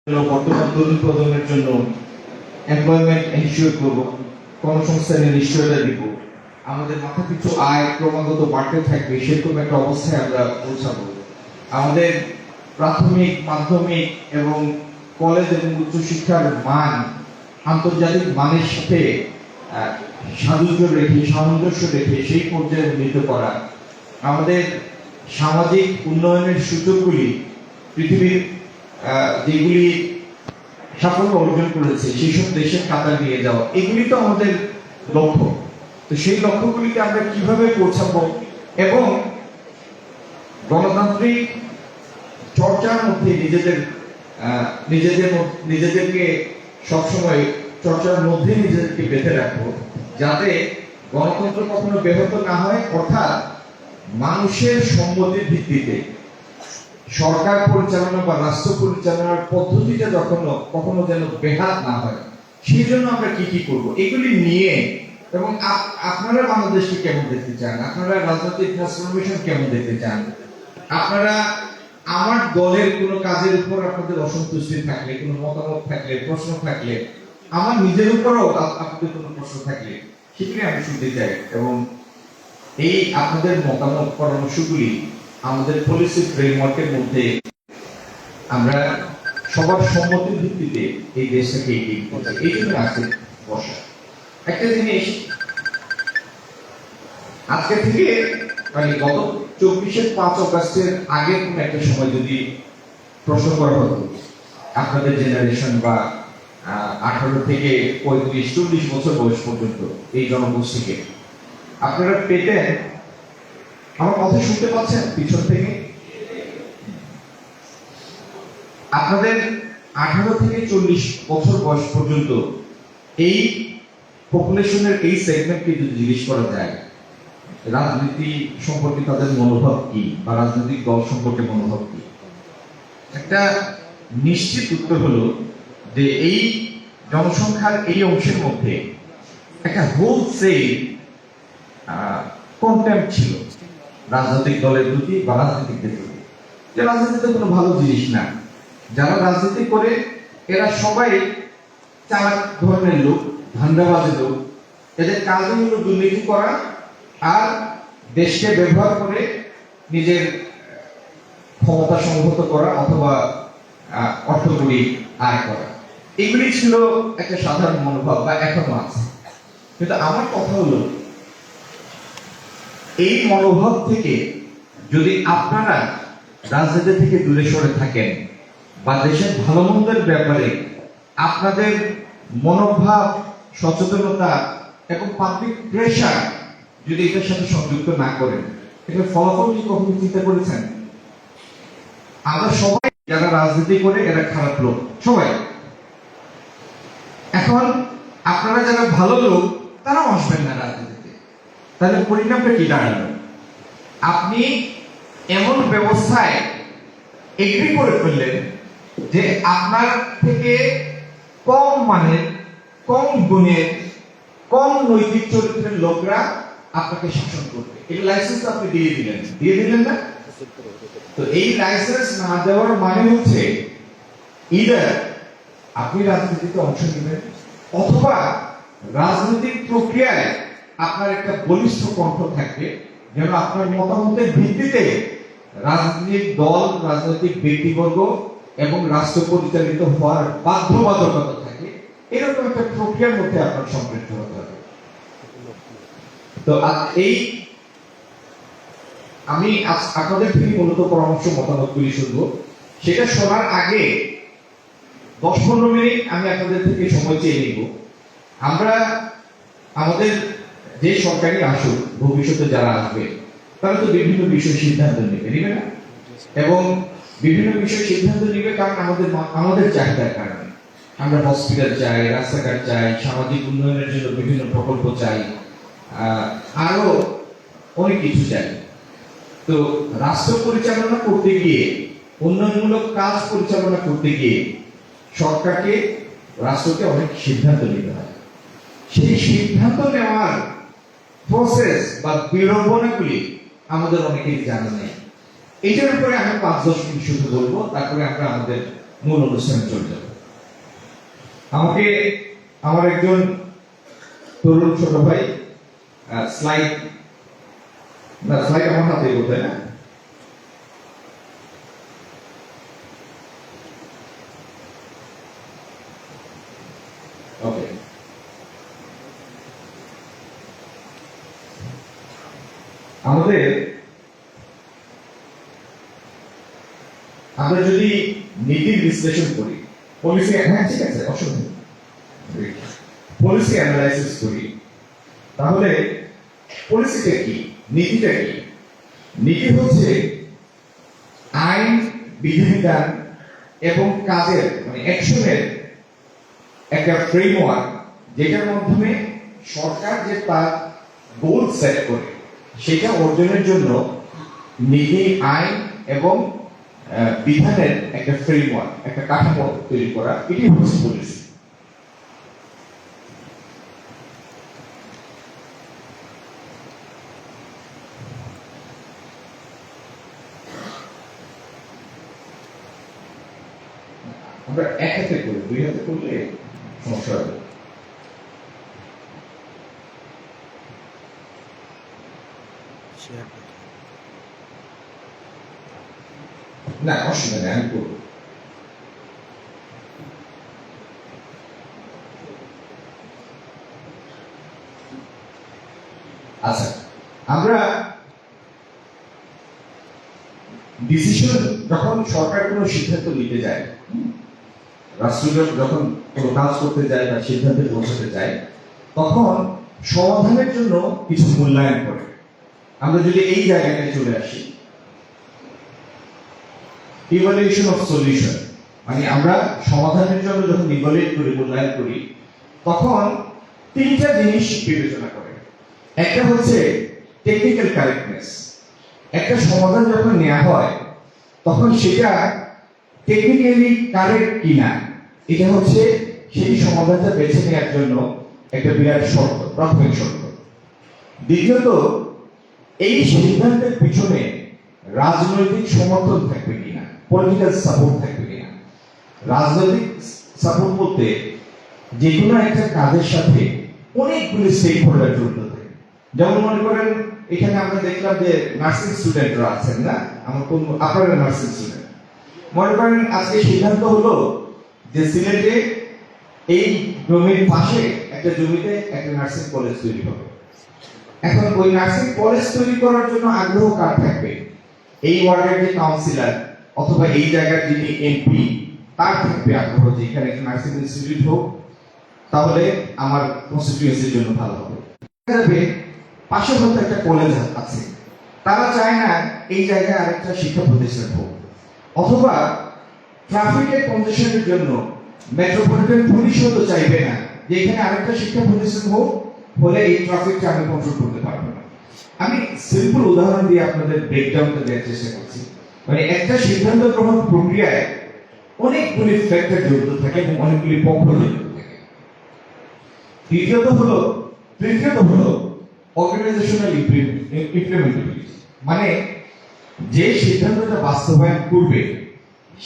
বর্তমান তরুণ প্রজন্মের জন্য এমপ্লয়মেন্ট এনশিওর করব, কর্মসংস্থানের নিশ্চয়তা দিব, আমাদের মাথাপিছু আয় ক্রমাগত বাড়তে থাকবে, সেরকম একটা অবস্থায় আমরা পৌঁছাবো। আমাদের প্রাথমিক, মাধ্যমিক এবং কলেজ এবং উচ্চশিক্ষার মান আন্তর্জাতিক মানের সাথে সামঞ্জস্য রেখে সেই পর্যায়ে উন্নীত করা, আমাদের সামাজিক উন্নয়নের সূচকগুলি পৃথিবীর যেগুলি সাফল্য অর্জন করেছে সেই সব দেশের কাতার নিয়ে যাওয়া, এগুলি তো আমাদের লক্ষ্য। তো সেই লক্ষ্যগুলিতে আমরা কিভাবে পৌঁছাবো এবং গণতান্ত্রিক চর্চার মধ্যে নিজেদেরকে সবসময় চর্চার মধ্যে নিজেদেরকে বেঁধে রাখবো, যাতে গণতন্ত্র কখনো ব্যাহত না হয়, অর্থাৎ মানুষের সম্মতির ভিত্তিতে সরকার পরিচালনা বা রাষ্ট্র পরিচালনার পদ্ধতিটা কখনো যেন ব্যাঘাত না হয়। সেই জন্য আমরা কি করব এগুলি নিয়ে, এবং আপনারা বাংলাদেশকে কেমন দেখতে চান, আপনারা রাজনৈতিক ট্রান্সফরমেশন কেমন দেখতে চান, আপনারা আমার দলের কোনো কাজের উপর আপনাদের অসন্তুষ্টি থাকলে, কোনো মতামত থাকলে, প্রশ্ন থাকলে, আমার নিজের উপরও আপনাদের কোনো প্রশ্ন থাকলে সেগুলি আমি শুনতে চাই, এবং এই আপনাদের মতামত পরামর্শগুলি আমাদের পলিসি ফ্রেমওয়ার্কের মধ্যে আমরা সবার সম্মতির ভিত্তিতে এই দেশটাকে এগিয়ে নিতে চাই। এই জন্য আছে বসা। একটা জিনিস, আজকে থেকে মানে গত 24-5 অগাস্টের আগের কোন একটা সময় যদি প্রশ্ন করা হতো আপনাদের জেনারেশন বা 18 থেকে 35-40 বছর বয়স পর্যন্ত এই জনগোষ্ঠীকে, আপনারা পেতেন, আমার কথা শুনতে পাচ্ছেন পিছন থেকে, আপনাদের 18 থেকে 40 বছর বয়স পর্যন্ত এই পপুলেশনের এই সেগমেন্টকে যদি জিজ্ঞেস করা যায় রাজনীতি সম্পর্কে তাদের মনোভাব কি বা রাজনৈতিক দল সম্পর্কে মনোভাব কি, একটা নিশ্চিত উত্তর হলো যে এই জনসংখ্যার এই অংশের মধ্যে একটা হোলসেল কন্টেম্পট ছিল রাজনৈতিক দলের প্রতি বা রাজনীতিকদের প্রতি, যে রাজনীতিতে কোনো ভালো জিনিস না, যারা রাজনীতি করে এরা সবাই চালাক ধরনের লোক, ধান্দাবাজ লোক, এদের কাজে হলো দুর্নীতি করা আর দেশকে ব্যবহার করে নিজের ক্ষমতা সংহত করা অথবা অর্থকরী আয় করা, এগুলি ছিল একটা সাধারণ মনোভাব বা এখনো আছে। কিন্তু আমার কথা হলো এই মনোভাব থেকে যদি আপনারা রাজনীতি থেকে দূরে সরে থাকেন বা দেশের ভালো মন্দের ব্যাপারে আপনাদের মনোভাব, সচেতনতা এবং পাবলিক প্রেশার যদি এটার সাথে সংযুক্ত না করেন, এটার ফলাফল কি কখনো চিন্তা করেছেন? আমরা সবাই যারা রাজনীতি করে এরা খারাপ লোক, সবাই। এখন আপনারা যারা ভালো লোক তারাও আসবেন না রাজনীতিতে, তাহলে পরিণামটা কি দাঁড়ালো? আপনি এমন ব্যবস্থায় এগ্রি করে ফেললেন যে আপনার থেকে কম মানের, কম গুণের, কম নৈতিক চরিত্রের লোকরা আপনাকে শাসন করবে। এই লাইসেন্স আপনি দিয়ে দিলেন না? তো এই লাইসেন্স না দেওয়ার মানে হচ্ছে ইদার আপনি রাজনীতিতে অংশ নেবেন অথবা রাজনৈতিক প্রক্রিয়ায় আপনার একটা বলিষ্ঠ কণ্ঠ থাকবে, যেন আপনার মতামতের ভিত্তিতে রাজনৈতিক দল, রাজনৈতিক ব্যক্তিবর্গ এবং রাষ্ট্র পরিচালিত হওয়ার বাধ্যবাধকতা থাকে। এরকম একটা প্রক্রিয়ার মধ্যে আপনার সম্পৃক্ত হতে হবে। তো এই আমি আপনাদের থেকে মূলত পরামর্শ মতামতগুলি শুনবো। সেটা শোনার আগে 10-15 মিনিট আমি আপনাদের থেকে সময় চেয়ে নিব। আমরা আমাদের যে সরকারি আসুক, ভবিষ্যতে যারা আসবে তারা তো বিভিন্ন বিষয়ে সিদ্ধান্ত নেবে না, এবং বিভিন্ন বিষয়ে সিদ্ধান্ত নেবে কারণ আমাদের চাহিদার কারণে। আমরা হসপিটাল চাই, রাস্তাঘাট চাই, সামাজিক উন্নয়নের জন্য বিভিন্ন প্রকল্প চাই, আরো অনেক কিছু চাই। তো রাষ্ট্র পরিচালনা করতে গিয়ে, উন্নয়নমূলক কাজ পরিচালনা করতে গিয়ে সরকারকে, রাষ্ট্রকে অনেক সিদ্ধান্ত নিতে হয়। সেই সিদ্ধান্ত নেওয়ার প্রসেস বা বিড়ম্বনাগুলি আমাদের অনেকেই জানা নেই। এটার উপরে আমি 5-10 মিনিট শুধু বলবো, তারপরে আমরা আমাদের মূল অনুষ্ঠানে চলে যাব। আমাকে আমার একজন তরুণ ছোট ভাই স্লাইড আমার হাতে করতে না, ওকে। আমরা যদি নীতির বিশ্লেষণ করি, পলিসি, হ্যাঁ ঠিক আছে, অসুবিধা, পলিসি অ্যানালাইসিস করি, তাহলে পলিসিটা কি, নীতিটা কি? নীতি হচ্ছে আইন, বিধিবিধান এবং কাজের মানে অ্যাকশনের একটা ফ্রেমওয়ার্ক, যেটার মাধ্যমে সরকার যে তার গোল সেট করে সেটা অর্জনের জন্য নীতি, আইন এবং বিধানের একটা ফ্রেমওয়ার্ক, একটা কাঠামো তৈরি করা, এটি হচ্ছে পলিসি। আমরা এক হাতে করি, দুই হাতে করলে সমস্যা হবে। না, অসুবিধা নেই, আমি করবো। আচ্ছা, আমরা ডিসিশন, যখন সরকার কোনো সিদ্ধান্ত নিতে যায়, রাষ্ট্র যখন কোনো কাজ করতে যায় বা সিদ্ধান্তে পৌঁছাতে যায়, তখন সমাধানের জন্য কিছু মূল্যায়ন করে। আমরা যদি এই জায়গাটায় চলে আসি, ইভালুয়েশন অফ সলিউশন, মানে আমরা সমাধানের জন্য যখন ইভালুয়েট করি, মূল্যায়ন করি, তখন তিনটা জিনিস বিবেচনা করে। একটা হচ্ছে টেকনিক্যাল কারেক্টনেস, একটা সমাধান যখন নেওয়া হয় তখন সেটা টেকনিক্যালি কারেক্ট কিনা, এটা হচ্ছে সেই সমাধানটা বেছে নেওয়ার জন্য একটা বিরাট শর্ত, প্রাথমিক শর্ত। দ্বিতীয়ত, এই সিদ্ধান্তের পিছনে রাজনৈতিক সমর্থন থাকবে কিনা, পলিটিক্যাল সাপোর্ট থাকবে কিনা। রাজনৈতিক সাপোর্ট বলতে যে কোনো একটা কাজের সাথে অনেকগুলি স্টেক হোল্ডার জড়িত থাকে। যেমন মনে করেন, এখানে আমরা দেখলাম যে নার্সিং স্টুডেন্টরা আছেন, না? আপনারা নার্সিং স্টুডেন্ট। মনে করেন আজকে সিদ্ধান্ত হলো যে সিলেটে এই জমির পাশে একটা জমিতে একটা নার্সিং কলেজ তৈরি হবে। এখন ওই নার্সিং কলেজ তৈরি করার জন্য আগ্রহ কার থাকবে? এই ওয়ার্ডের যে কাউন্সিলর অথবা এই জায়গার যিনি এমপি, তার থাকবে আগ্রহ যে এখানে একটা নার্সিং ইনস্টিটিউট হোক, তাহলে আমার কনস্টিটিউয়েন্সির জন্য ভালো হবে। পাশে হয়তো একটা কলেজ আছে, তারা চায় না এই জায়গায় আরেকটা শিক্ষা প্রতিষ্ঠান হোক। অথবা ট্রাফিকের কনজেশনের জন্য মেট্রোপলিটন পুলিশ হয়তো চাইবে না যে এখানে আরেকটা শিক্ষা প্রতিষ্ঠান হোক, হলে এই ট্রাফিকটা আমি কন্ট্রোল করতে পারবো না। আমি সিম্পল উদাহরণ দিয়ে আপনাদের ব্রেকডাউনটা দেওয়ার চেষ্টা করছি। মানে একটা সিদ্ধান্ত গ্রহণ প্রক্রিয়ায় অনেকগুলি ফ্যাক্টর জড়িত থাকে এবং অনেকগুলি পক্ষ জড়িত থাকে। তৃতীয়ত হলো অর্গানাইজেশনাল ইমপ্লিমেন্টেবিলিটি, মানে যে সিদ্ধান্তটা বাস্তবায়ন করবে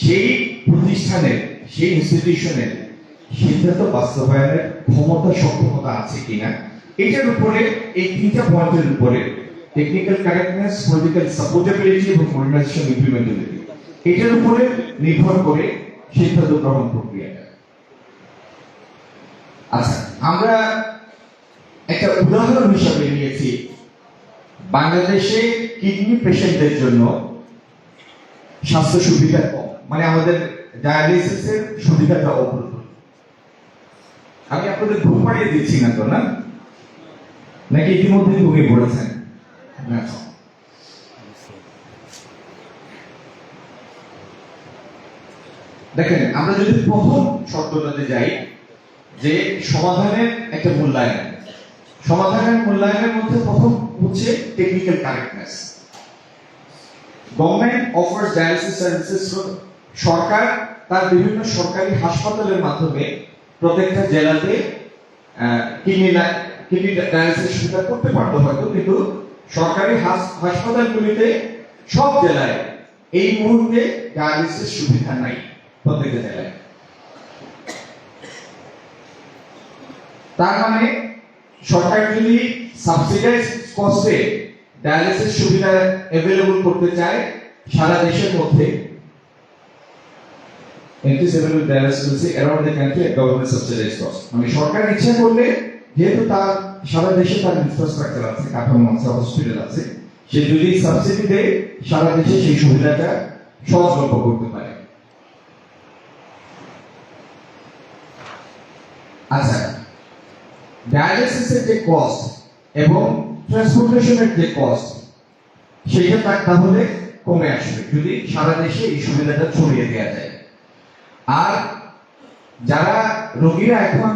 সেই প্রতিষ্ঠানের, সেই ইনস্টিটিউশনের সিদ্ধান্ত বাস্তবায়নের ক্ষমতা, সক্ষমতা আছে কিনা, এটার উপরে, এই তিনটা পয়েন্টের উপরে, টেকনিক্যাল কারেক্টনেস, পলিটিক্যাল সাপোর্টেবিলিটি এবং অর্গানাইজেশনাল ইমপ্লিমেন্টেবিলিটি, এটার উপরে নির্ভর করে সিদ্ধান্ত গ্রহণ প্রক্রিয়াটা। আচ্ছা, আমরা একটা উদাহরণ হিসাবে নিয়েছি বাংলাদেশে কিডনি পেশেন্টদের জন্য স্বাস্থ্য সুবিধা কম, মানে আমাদের ডায়ালিসিসের সুবিধাটা অপ্রতুল। আমি আপনাদের ঘুম পাড়িয়ে দিচ্ছি না তো, না? নাকি ইতিমধ্যে ঘুমিয়ে পড়েছেন? দেখেন, আমরা যদি প্রথম শর্তটাতে যাই যে সমাধানের একটা মূল্যায়ন, সমাধানের মূল্যায়নের মধ্যে প্রথম হচ্ছে technical correctness. Government offers dialysis services, সরকার তার বিভিন্ন সরকারি হাসপাতালের মাধ্যমে প্রত্যেকটা জেলাতে কিডনি ডায়ালিসিস সুবিধা করতে পারতো হয়তো, কিন্তু সরকারি হাসপাতালগুলিতে সব জেলায় এই মুহূর্তে ডায়ালিসিস সুবিধা নাই। প্রত্যেকটা জেলায়। তার মানে সরকার যদি সাবসিডাইজ কস্টে ডায়ালিসিস সুবিধা অ্যাভেলেবল করতে চায় সারা দেশের মধ্যে, মানে সরকার ইচ্ছা করলে, যেহেতু তার সারা দেশে তার ইনফ্রাস্ট্রাকচার আছে, কাঠামো আছে, হসপিটাল আছে, সে যদি সাবসিডি দেয় সারা দেশে সেই সুবিধাটা সহজলভ্য করতে পারে। আচ্ছা, ডায়ালিসিসের যে কস্ট এবং ট্রান্সপোর্টেশনের যে কস্ট সেটা তাহলে কমে আসবে যদি সারা দেশে এই সুবিধাটা ছড়িয়ে দেওয়া যায়। আর যারা রোগীরা এখন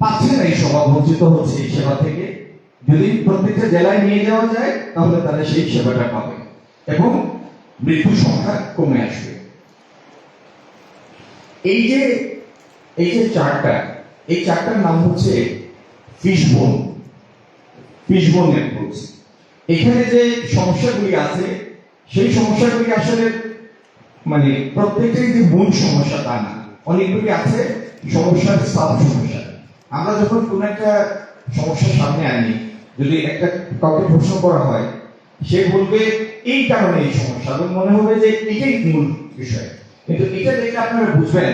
পাচ্ছে না, এই সেবা বঞ্চিত হচ্ছে এই সেবা থেকে, যদি প্রত্যেকটা জেলায় নিয়ে যাওয়া যায় তাহলে তারা সেই সেবাটা পাবে এবং মৃত্যুর সংখ্যা কমে আসবে। এই যে চার্টটা, এই চার্টটার নাম হচ্ছে ফিশবোন অ্যাপ্রোচ। এখানে যে সমস্যাগুলি আছে সেই সমস্যাগুলি আসলে মানে প্রত্যেকটাই যে মূল সমস্যা তা না, অনেকগুলি আছে সমস্যার সাব সমস্যা। আমরা যখন কোন একটা সমস্যার সামনে আনি, যদি একটা কাউকে প্রশ্ন করা হয়, সে বলবে এই কারণে এই সমস্যা, এবং মনে হবে যে এটাই মূল বিষয়। কিন্তু এটা দেখে আপনারা বুঝবেন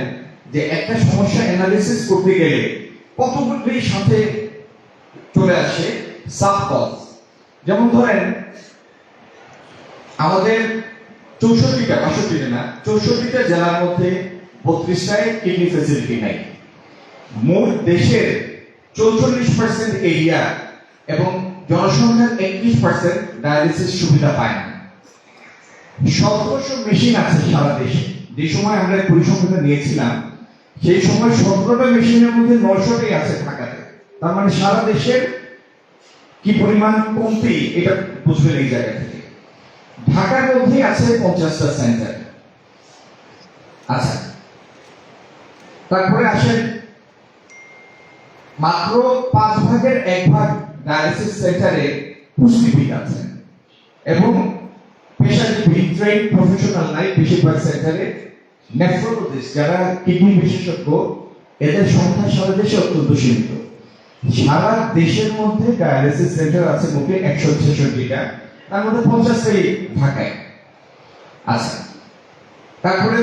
যে একটা সমস্যা অ্যানালিসিস করতে গেলে কতগুলি সাথে চলে আসে সাব কজ। যেমন ধরেন আমাদের 64টা জেলার মধ্যে 32টায় কিডনি ফ্যাসিলিটি নাই। মোট দেশের 44% এরিয়া এবং জনসংখ্যার 31% ডায়ালিসিস সুবিধা পায় না। 1700 মেশিন আছে সারা দেশে। যে সময় আমরা পরিসংখ্যানটা নিয়েছিলাম সেই সময় 17টা মেশিনের মধ্যে 900টাই আছে ঢাকাতে। তার মানে সারা দেশের কি পরিমাণ কমতি এটা বুঝবেন এই জায়গা থেকে। ঢাকার মধ্যে আছে 50টা সেন্টার। আচ্ছা, তারপরে আসেন মাত্র 1/5 ডায়ালিসিস সেন্টারে পুষ্টিবিদ আছেন এবং পেশাজীবী ট্রেন প্রফেশনাল নাই বেশিরভাগ সেন্টারে। নেফ্রোলজিস্ট যারা কিডনি বিশেষজ্ঞ, এদের সংখ্যা সারা দেশে অত্যন্ত সীমিত। সারা দেশের মধ্যে ডায়ালিসিস সেন্টার আছে মোটে 166টা, তার মধ্যে 50টাই ঢাকায়। আচ্ছা, তারপরে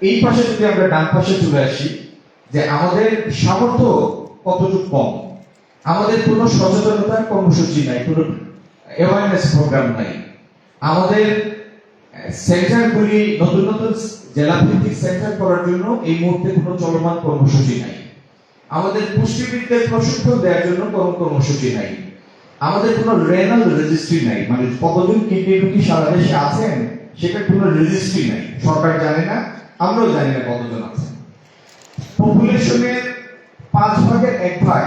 এই পাশে যদি আমরা ডান পাশে চলে আসি, যে আমাদের সামর্থ্য কতটুকু কম, আমাদের কোনো সচেতনতার কর্মসূচি নাই, কোনো অ্যাওয়ারনেস প্রোগ্রাম নাই। আমাদের সেন্টারগুলি নতুন জেলা ভিত্তিক সেন্টার করার জন্য এই মুহূর্তে কোনো চলমান কর্মসূচি নাই। আমাদের পুষ্টিবিদদের প্রশিক্ষণ দেওয়ার জন্য কোনো কর্মসূচি নাই। আমাদের কোনো রেনাল রেজিস্ট্রি নাই, মানে কতজন কিডনি রোগী সারা দেশে আছেন সেটা কোনো রেজিস্ট্রি নাই, সরকার জানে না, আমরাও জানি না কতজন আছেন। পপুলেশনের 1/5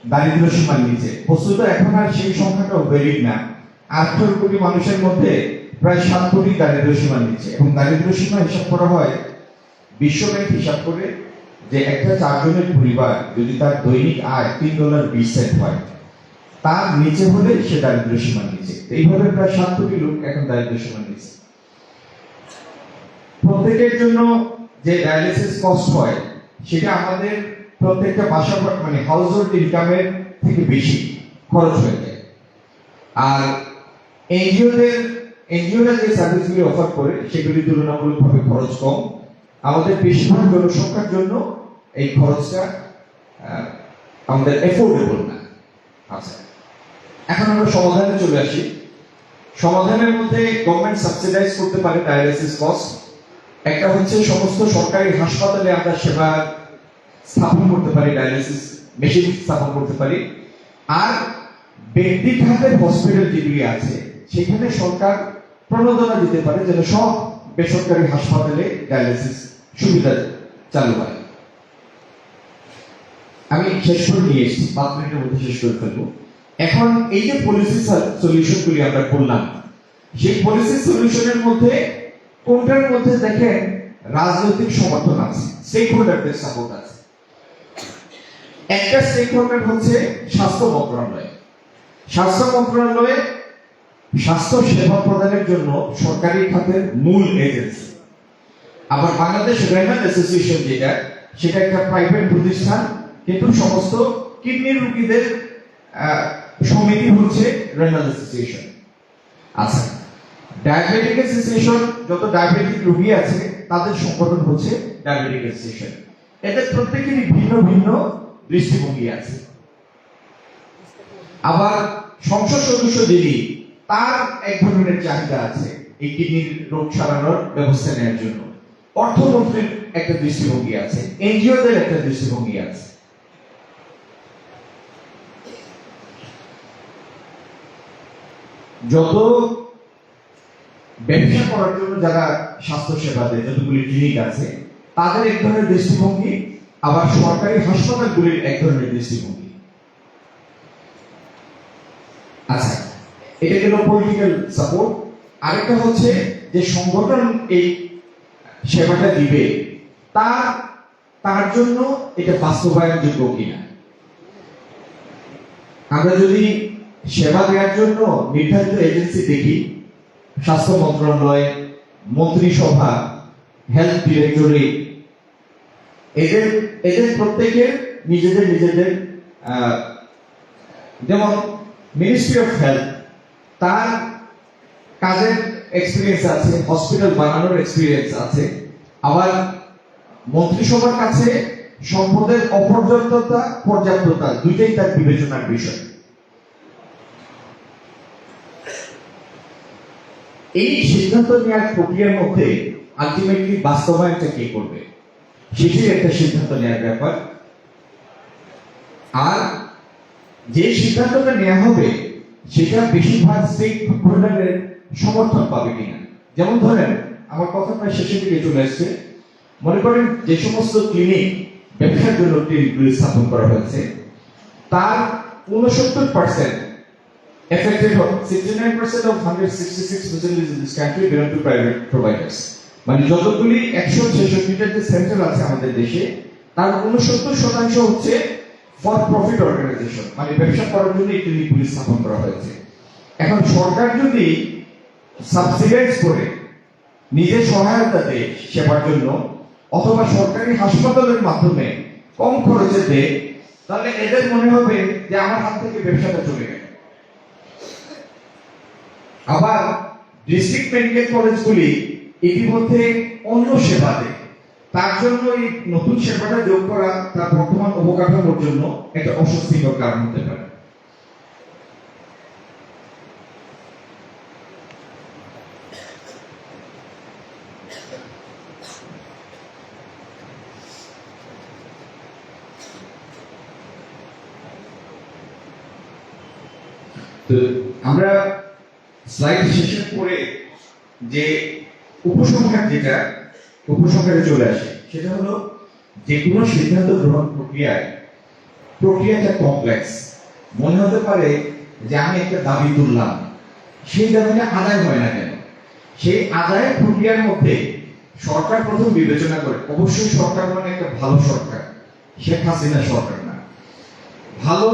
দারিদ্র্য সীমার নিচে। বস্তুত এখন আর সেই সংখ্যাটাও ভ্যালিড না। 18 কোটি মানুষের মধ্যে প্রায় 7 কোটি দারিদ্র্য সীমার নিচে, এবং দারিদ্র্য সীমা হিসাব করা হয় বিশ্বব্যাংক হিসাব করে যে একটা 4 জনের পরিবার যদি তার দৈনিক আয় $3.20 হয়, তার নিচে হলে সে দারিদ্র্য সীমার নিচে। এইভাবে প্রায় 7 কোটি লোক এখন দারিদ্র্য সীমার নিচে। প্রত্যেকের জন্য যে ডায়ালিসিস কস্ট হয় সেটা আমাদের প্রত্যেকটা বাসা মানে হাউস হোল্ড ইনকামের থেকে বেশি খরচ হয়ে যায়। আর এনজিওরা যে সার্ভিসগুলি অফার করে সেগুলি তুলনামূলকভাবে খরচ কম। আমাদের বেশিরভাগ জনসংখ্যার জন্য এই খরচটা আমাদের এফোর্ডেবল না। আচ্ছা, এখন আমরা সমাধানে চলে আসি। সমাধানের মধ্যে গভর্নমেন্ট সাবসিডাইজ করতে পারে ডায়ালিসিস কস্ট। একটা হচ্ছে সমস্ত সরকারি হাসপাতালে আমরা সেবা স্থাপন করতে পারি, ডায়ালিসিস মেশিন স্থাপন করতে পারি। আর ব্যক্তি খাতের হসপিটাল যেগুলি আছে সেখানে সরকার প্রণোদনা দিতে পারে যেন সব বেসরকারি হাসপাতালে ডায়ালিসিস সুবিধা চালু হয়। আমি শেষ করে নিয়ে এসেছি, 5 মিনিটের মধ্যে শেষ করে ফেলবো। এখন এই যে পলিসি সলিউশনগুলি আমরা করলাম, সেই পলিসি সলিউশনের মধ্যে কোনটার মধ্যে দেখেন রাজনৈতিক সমর্থন আছে, স্টেক হোল্ডারদের সাপোর্ট আছে। একটা স্টেক হোল্ডার হচ্ছে স্বাস্থ্য মন্ত্রণালয়। স্বাস্থ্য মন্ত্রণালয়ে স্বাস্থ্য সেবা প্রদানের জন্য সরকারি খাতের মূল এজেন্সি। আবার বাংলাদেশ রেনাল অ্যাসোসিয়েশন যেটা, সেটা একটা প্রাইভেট প্রতিষ্ঠান, কিন্তু সমস্ত কিডনি রোগীদের সমিতি হচ্ছে রেনাল অ্যাসোসিয়েশন। আচ্ছা, ডায়াবেটিক অ্যাসোসিয়েশন, যত ডায়াবেটিক রোগী আছে তাদের সংগঠন হচ্ছে ডায়াবেটিক অ্যাসোসিয়েশন। এদের প্রত্যেকেরই ভিন্ন ভিন্ন দৃষ্টিভঙ্গি আছে। আবার সংসদ সদস্য যিনি, তার এক ধরনের চাহিদা আছে এই কিডনির রোগ সারানোর ব্যবস্থা নেওয়ার জন্য। অর্থমন্ত্রীর একটা দৃষ্টিভঙ্গি আছে, এনজিওদের একটা দৃষ্টিভঙ্গি আছে। যত ব্যবসা করার জন্য যারা স্বাস্থ্য সেবা দেয়, যতগুলি ক্লিনিক আছে, তাদের এক ধরনের দৃষ্টিভঙ্গি, আবার সরকারি হাসপাতালগুলির এক ধরনের দৃষ্টিভঙ্গি। আচ্ছা, এটা গেল পলিটিক্যাল সাপোর্ট। আরেকটা হচ্ছে যে সংগঠন এই সেবাটা দিবে তার জন্য এটা বাস্তবায়নযোগ্য কিনা। আমরা যদি সেবা দেওয়ার জন্য নির্ধারিত এজেন্সি দেখি, স্বাস্থ্য মন্ত্রণালয়, মন্ত্রিসভা, হেলথ ডিরেক্টরি, এদের প্রত্যেকের নিজেদের যেমন মিনিস্ট্রি অফ হেলথ, তার কাজের এক্সপিরিয়েন্স আছে, হসপিটাল বানানোর এক্সপিরিয়েন্স আছে। আবার মন্ত্রিসভার কাছে সম্পদের অপর্যাপ্ততা পর্যাপ্ততা দুইটাই তার বিবেচনার বিষয়। এই সিদ্ধান্ত নেওয়ার প্রক্রিয়ার মধ্যে আলটিমেটলি বাস্তবায়নটা কে করবে, সেটাই একটা সিদ্ধান্ত নেওয়ার ব্যাপার। আর যে সিদ্ধান্তটা নেওয়া হবে সেটা বেশিরভাগ স্টেক হোল্ডারের সমর্থন পাবে কিনা। যেমন ধরেন, আমার কথা প্রায় শেষের দিকে চলে আসছে, মনে করেন যে সমস্ত ক্লিনিক ব্যবসার জন্য ক্লিনিকগুলি স্থাপন করা হয়েছে, তার 69% affected 69% of 166 facilities in this country belong to private providers। মানে যতগুলি 166টা যে সেন্টার আছে আমাদের দেশে, তার 69% হচ্ছে ফর প্রফিট অর্গানাইজেশন, মানে ব্যবসা করার জন্য এই ক্লিনিকগুলি স্থাপন করা হয়েছে। এখন সরকার যদি সাবসিডাইজ করে নিজে সহায়তা দেয় সেবার জন্য, অথবা সরকারি হাসপাতালের মাধ্যমে কম খরচে দেয়, তাহলে এদের মনে হবে যে আমার হাত থেকে ব্যবসাটা চলে গেল। আবার ডিস্ট্রিক্ট মেডিকেল কলেজগুলি ইতিমধ্যে অন্য সেবা দেয়, তার জন্য এই নতুন সেবাটা যোগ করা তার বর্তমান অবকাঠামোর জন্য একটা অস্বস্তিকর কারণ হতে পারে। তো আমরা স্লাইড শেষের পরে যে উপসংহারে চলে আসে, সেটা হলো যে কোনো সিদ্ধান্ত গ্রহণ প্রক্রিয়াটা কমপ্লেক্স। মনে হতে পারে যে আমি একটা দাবি তুললাম, সেই দাবিটা আদায় হয় না কেন। সেই আদায়ের প্রক্রিয়ার মধ্যে সরকার প্রথম বিবেচনা করে, অবশ্যই সরকার মানে একটা ভালো সরকার, শেখ হাসিনা সরকার না, ভালো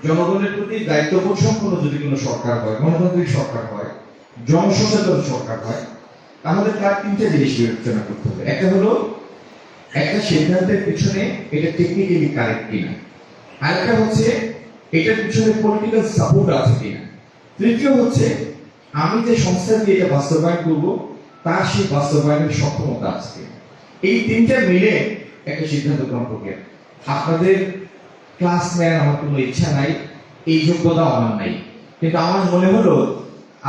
জনগণের প্রতি দায়িত্ববোধ সম্পন্ন যদি কোনো সরকার হয়, গণতান্ত্রিক সরকার হয়, জনসচেতন সরকার হয়, তাহলে তার তিনটা জিনিস বিবেচনা করতে হবে। একটা হলো একটা সিদ্ধান্তের পিছনে এটা টেকনিক্যালি কারেক্ট কিনা, আরেকটা হচ্ছে এটার পিছনে পলিটিক্যাল সাপোর্ট আছে কিনা, তৃতীয় হচ্ছে আমি যে সংস্থা দিয়ে এটা বাস্তবায়ন করব তার সেই বাস্তবায়নের সক্ষমতা আছে কিনা। এই তিনটা মিলে একটা সিদ্ধান্ত গ্রহণ প্রক্রিয়া। আপনাদের ক্লাস নেওয়ার আমার কোনো ইচ্ছা নাই, এই যোগ্যতা আমার নাই, কিন্তু আমার মনে হলো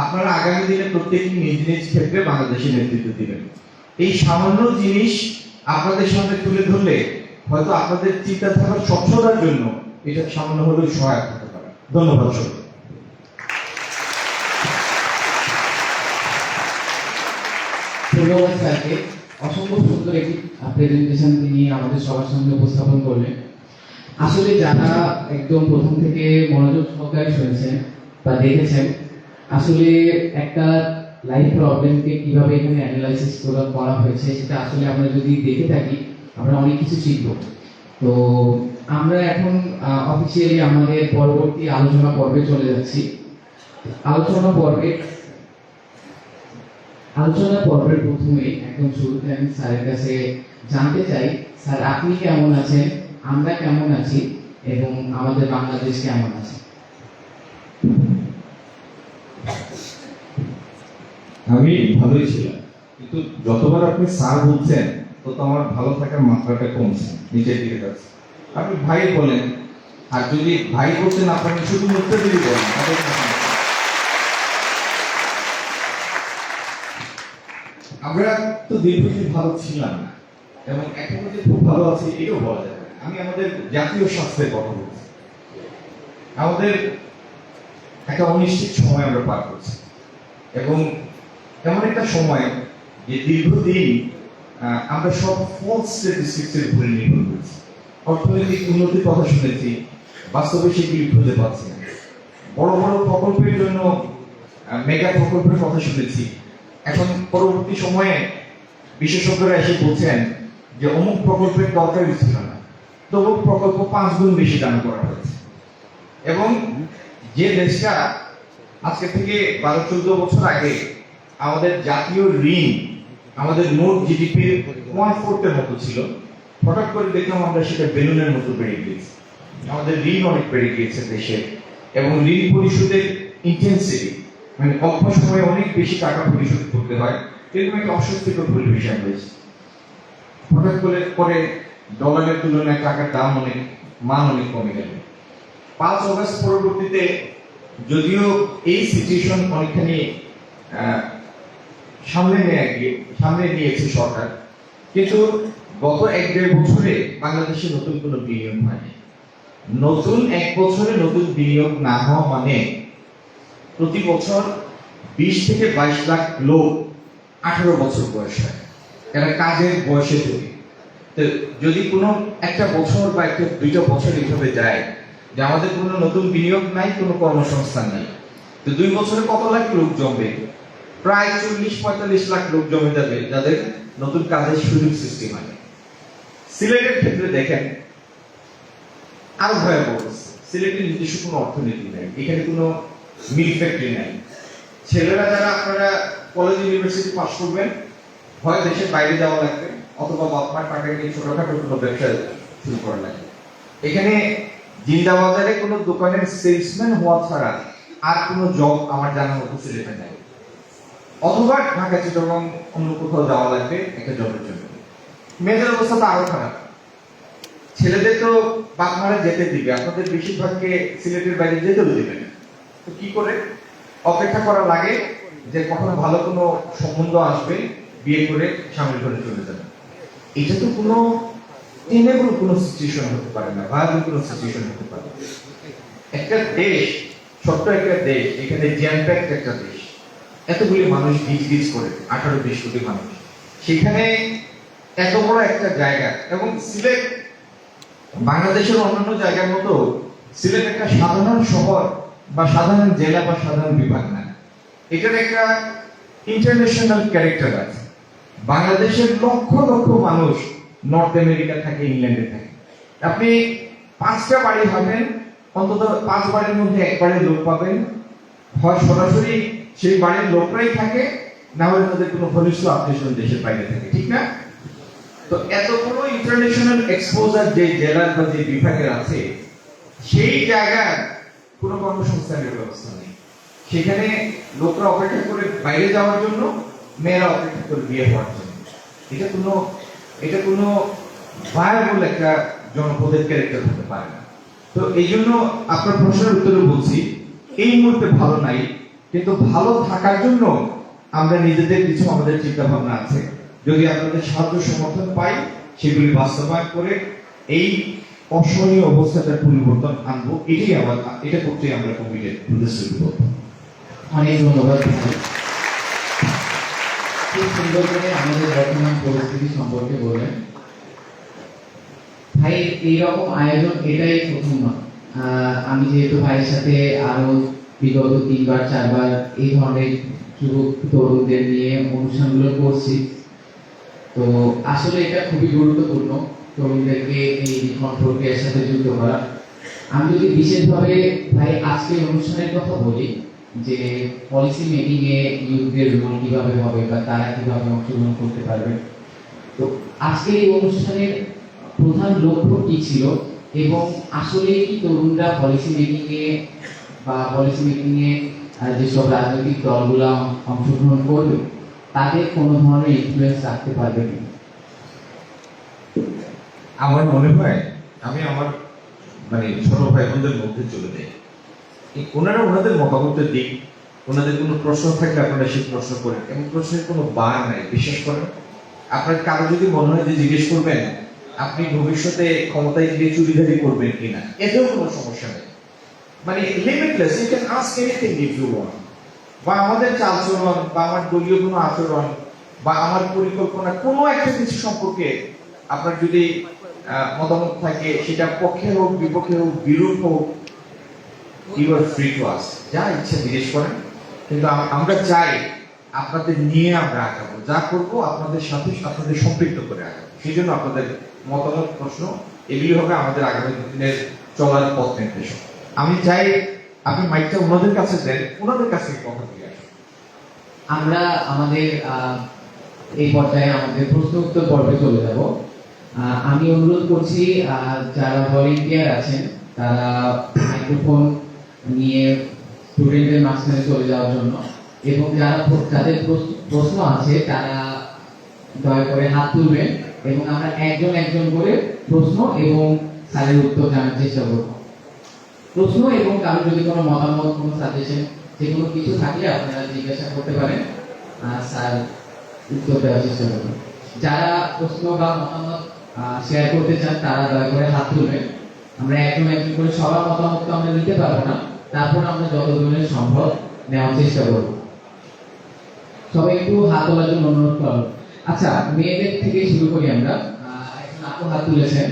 আপনারা আগামী দিনে প্রত্যেকটি নিজ নিজ ক্ষেত্রে বাংলাদেশের নেতৃত্ব দিবেন। এই সামান্য জিনিস আপনাদের সামনে তুলে ধরলে হয়তো আপনাদের চিন্তাধারার স্বচ্ছতার জন্য এটা সামান্য হলেও সহায়ক হতে পারে। ধন্যবাদ সবাই। ধন্যবাদ স্যারকে, অসম্ভব সুন্দর একটি প্রেজেন্টেশন তিনি আমাদের সবার সামনে উপস্থাপন করলেন। আসলে যারা একদম প্রথম থেকে মনোযোগ সহকারে শুনেছেন বা দেখেছেন, আসলে একটা লাইফ প্রবলেমকে কিভাবে এখানে অ্যানালাইসিস করা হয়েছে সেটা আসলে আমরা যদি দেখে থাকি আমরা অনেক কিছু শিখব। তো আমরা এখন অফিসিয়ালি আমাদের পরবর্তী আলোচনা পর্বে চলে যাচ্ছি। আলোচনা পর্বে আলোচনা পর্বের প্রথমে একদম শুরুতে আমি স্যারের কাছে জানতে চাই, স্যার আপনি কেমন আছেন, আমরা কেমন আছি এবং আমাদের বাংলাদেশ কেমন আছে? আমি ভালোই ছিলাম, কিন্তু যতবার আপনি স্যার বলছেন তত আমার ভালো থাকার মাত্রাটা কমছে, নিচের দিকে যাচ্ছে। আপনি ভাই বলেন, আর যদি ভাই বলছেন আপনাকে শুধু মুখে দিয়ে বলেন, তাহলে কোনো সমস্যা নেই। আমরা তো দীর্ঘদিন ভালো ছিলাম না এবং এখন যে খুব ভালো আছি এটাও বলা যাবে না। আমি আমাদের জাতীয় স্বাস্থ্যের কথা বলছি। আমাদের একটা অনিশ্চিত সময় আমরা পার করছি এবং এমন একটা সময় যে দীর্ঘদিন আমরা সব ফলস স্ট্যাটিস্টিক্সের উপরে নির্ভর করছি। অর্থনৈতিক উন্নতির কথা শুনেছি, বাস্তবে সেগুলি খুঁজে পাচ্ছি না। বড় বড় প্রকল্পের জন্য মেগা প্রকল্পের কথা শুনেছি, এখন পরবর্তী সময়ে বিশেষজ্ঞরা এসে বলছেন যে অমুক প্রকল্পের দরকারই ছিল না, তবু প্রকল্প 5 গুণ বেশি দান করা হয়েছে। এবং যে দেশটা আজকে থেকে 12-14 বছর আগে আমাদের জাতীয় ঋণ আমাদের মোট জিডিপির 1/4 মতো ছিল, হঠাৎ করে দেখলাম আমরা সেটা বেলুনের মতো বেড়ে গিয়েছে। আমাদের ঋণ অনেক বেড়ে গিয়েছে দেশের, এবং ঋণ পরিশোধের ইন্টেন্সিটি মানে অল্প সময়ে অনেক বেশি টাকা পরিশোধ করতে হয়, এরকম একটা অস্বস্তিকর পরিবেশ রয়েছে। হঠাৎ করে ডলারের তুলনায় টাকার দাম অনেক, মান অনেক কমে গেল। 5 অগস্ট পরবর্তীতে যদিও এই সিচুয়েশন অনেকখানি সামনে নিয়েছে সরকার, কিন্তু গত 1-1.5 বছরে বাংলাদেশে নতুন কোনো বিনিয়োগ হয়নি। নতুন 1 বছরে নতুন বিনিয়োগ না হওয়া মানে প্রতি বছর 20 থেকে 22 লাখ লোক 18 বছর বয়স হয়, এরা কাজের বয়সে তৈরি। তো যদি কোনো একটা বছর বা একটা 2টা বছর এইভাবে যায় যে আমাদের কোনো নতুন বিনিয়োগ নাই, কোনো কর্মসংস্থান নাই, তো 2 বছরে কত লাখ লোক জমবে? প্রায় 40-45 লাখ লোক জমে যাবে, যাদের নতুন কাজের সুযোগ সৃষ্টি হয়। সিলেটের ক্ষেত্রে দেখেন আরো ভয়াবহ অবস্থা। সিলেটের নিজস্ব কোনো অর্থনীতি নাই, এখানে কোনো মিল ফ্যাক্টরি নাই। ছেলেরা যারা আপনারা কলেজ ইউনিভার্সিটি পাস করবেন, হয় দেশের বাইরে যাওয়া লাগবে অথবা বাপমার টাকা নিয়ে ছোটখাটো কোনো ব্যবসা শুরু করা লাগবে। এখানে জিন্দাবাজারে কোনো দোকানের সেলসম্যান হওয়া ছাড়া আর কোনো জব আমার জানা মতো সিলেটে নাই, অথবা ঢাকা চিটাগং অন্য কোথাও যাওয়া লাগবে একটা জবের জন্য। মেয়েদের অবস্থা তো আরো খারাপ। ছেলেদের তো বাপমারা যেতে দিবে, আপনাদের বেশিরভাগকে সিলেটের বাইরে যেতেও দিবে না। তো কি করে অপেক্ষা করা লাগে যে কখনো ভালো কোনো সম্বন্ধ আসবে, বিয়ে করে স্বামীর ঘরে চলে যাবে। এটা তো কোনো টেনেবল কোনো সিচুয়েশন হতে পারে না, ভায়াবল কোনো সিচুয়েশন হতে পারে না। একটা দেশ, ছোট্ট একটা দেশ, এখানে জ্যাম প্যাকড একটা দেশ, এতগুলি মানুষ গিজ করে, 18-20 কোটি মানুষ, সেখানে এত বড় একটা জায়গা। এবং সিলেট বাংলাদেশের অন্যান্য জায়গার মতো সিলেট একটা সাধারণ শহর বা সাধারণ জেলা বা সাধারণ বিভাগ না, এটার একটা ইন্টারন্যাশনাল ক্যারেক্টার আছে। বাংলাদেশের লক্ষ লক্ষ মানুষ নর্থ আমেরিকা থাকে, ইংল্যান্ডে থাকে। আপনি 5টা বাড়ি হবেন, অন্তত 5 বাড়ির মধ্যে 1 বাড়ির লোক পাবেন, হয় সরাসরি সেই বাড়ির লোকরাই থাকে, না হলে তাদের কোনো ঘনিষ্ঠ আত্মীয় দেশের বাইরে থাকে, ঠিক না? তো এত বড় ইন্টারন্যাশনাল এক্সপোজার যে জেলার বা যে বিভাগের আছে, সেই জায়গার কোনো কর্মসংস্থানের ব্যবস্থা নেই। সেখানে লোকরা অপেক্ষা করে বাইরে যাওয়ার জন্য, মেয়েরা অপেক্ষা করে বিয়ে হওয়ার জন্য। এটা কোনো ভায়াবল একটা জনপদের ক্যারেক্টার হতে পারে না। তো এই জন্য আপনার প্রশ্নের উত্তরে বলছি, এই মুহূর্তে ভালো নাই, কিন্তু ভালো থাকার জন্য আমরা নিজেদের কিছু আমাদের চিন্তা ভাবনা আছে। যদি আপনাদের সাহায্য সমর্থন পাই, সেগুলি বাস্তবায়ন করে এই অসহনীয় অবস্থাটার পরিবর্তন আনবো, এটা করতে আমরা কমিটেড, প্রতিশ্রুতিবদ্ধ। অনেক ধন্যবাদ। খুব সুন্দর করে আমাদের বর্তমান পরিস্থিতি সম্পর্কে বললেন ভাই। এইরকম আয়োজন এটাই প্রথম নয়। আমি যেহেতু ভাইয়ের সাথে আরো বিগত 3-4বার এই ধরনের যুবক তরুণদের নিয়ে অনুষ্ঠানগুলো করছি, তো আসলে এটা খুবই গুরুত্বপূর্ণ তরুণদেরকে এই লিখন প্রক্রিয়ার সাথে যুক্ত করা। আমি যদি বিশেষভাবে ভাই আজকের অনুষ্ঠানের কথা বলি, যে পলিসি মেকিং এ ইউথদের রোল কিভাবে হবে বা তারা কিভাবে অংশগ্রহণ করতে পারবে। তো আজকের এই অনুষ্ঠানের প্রধান লক্ষ্য কি ছিল এবং আসলে কি তরুণরা পলিসি মেকিং এ বা পলিসি মেকিং এ যেসব রাজনৈতিক দলগুলো অংশগ্রহণ করবে তাদের কোনো ধরনের ইনফ্লুয়েন্স রাখতে পারবে কি? আমার মনে হয় আমি আমার মানে ছোট ভাই বোনদের মধ্যে চলে যাই, ওনারা ওনাদের মতামতের দিক, ওনাদের কোনো প্রশ্ন থাকলে আপনারা সেই প্রশ্ন করেন, এবং প্রশ্নের কোনো বার নাই। বিশ্বাস করেন, আপনার কারো যদি মনে হয় যে জিজ্ঞেস করবেন আপনি ভবিষ্যতে ক্ষমতায় গিয়ে চুরিদারি করবেন কিনা, এতেও কোনো সমস্যা নেই। মানে limitless, you can ask anything if you want. বা আমাদের চালচলন বা আমার দলীয় কোনো আচরণ বা আমার পরিকল্পনা কোনো একটা কিছু সম্পর্কে আপনার যদি মতামত থাকে, সেটা পক্ষে হোক, বিপক্ষে হোক, বিরূপ হোক, you are free to ask. যা ইচ্ছা জিজ্ঞেস করেন, কিন্তু আমরা চাই আপনাদের নিয়ে আমরা আগাবো, যা করবো আপনাদের সাথে আপনাদের সম্পৃক্ত করে আগাবো। সেই জন্য আপনাদের মতামত, প্রশ্ন এগুলি হবে আমাদের আগামী দিনের চলার পথ নির্দেশক। আমি চাই আপনি মাইকটা ওনাদের কাছে দেন, ওনাদের কাছে কথা দিয়ে আসুন। আমরা আমাদের এই পর্যায়ে আমাদের প্রশ্ন উত্তর পর্বে চলে যাব। আমি অনুরোধ করছি যারা ভলেন্টিয়ার আছেন তারা মাইক্রোফোন নিয়ে স্টুডেন্টদের মাঝখানে চলে যাওয়ার জন্য, এবং যাদের প্রশ্ন আছে তারা দয়া করে হাত তুলবেন এবং আমরা একজন একজন করে প্রশ্ন এবং স্যারের উত্তর জানার চেষ্টা করব। প্রশ্ন এবং কারো যদি কোনো মতামত, কোনো সাজেশন, যে কোনো কিছু থাকলে আপনারা জিজ্ঞাসা করতে পারেন, স্যার উত্তর দেওয়ার চেষ্টা করবেন। যারা প্রশ্ন বা মতামত শেয়ার করতে চান তারা দয়া করে হাত তুলবেন। আমরা একজন একজন করে সবার মতামত তো আমরা নিতে পারবো না, তারপর আমরা যত ধরনের সম্ভব নেওয়ার চেষ্টা করব। সবাই একটু হাত তোলার জন্য অনুরোধ করব। আচ্ছা, মেয়েদের থেকে শুরু করি আমরা। একজন আপু হাত তুলেছেন।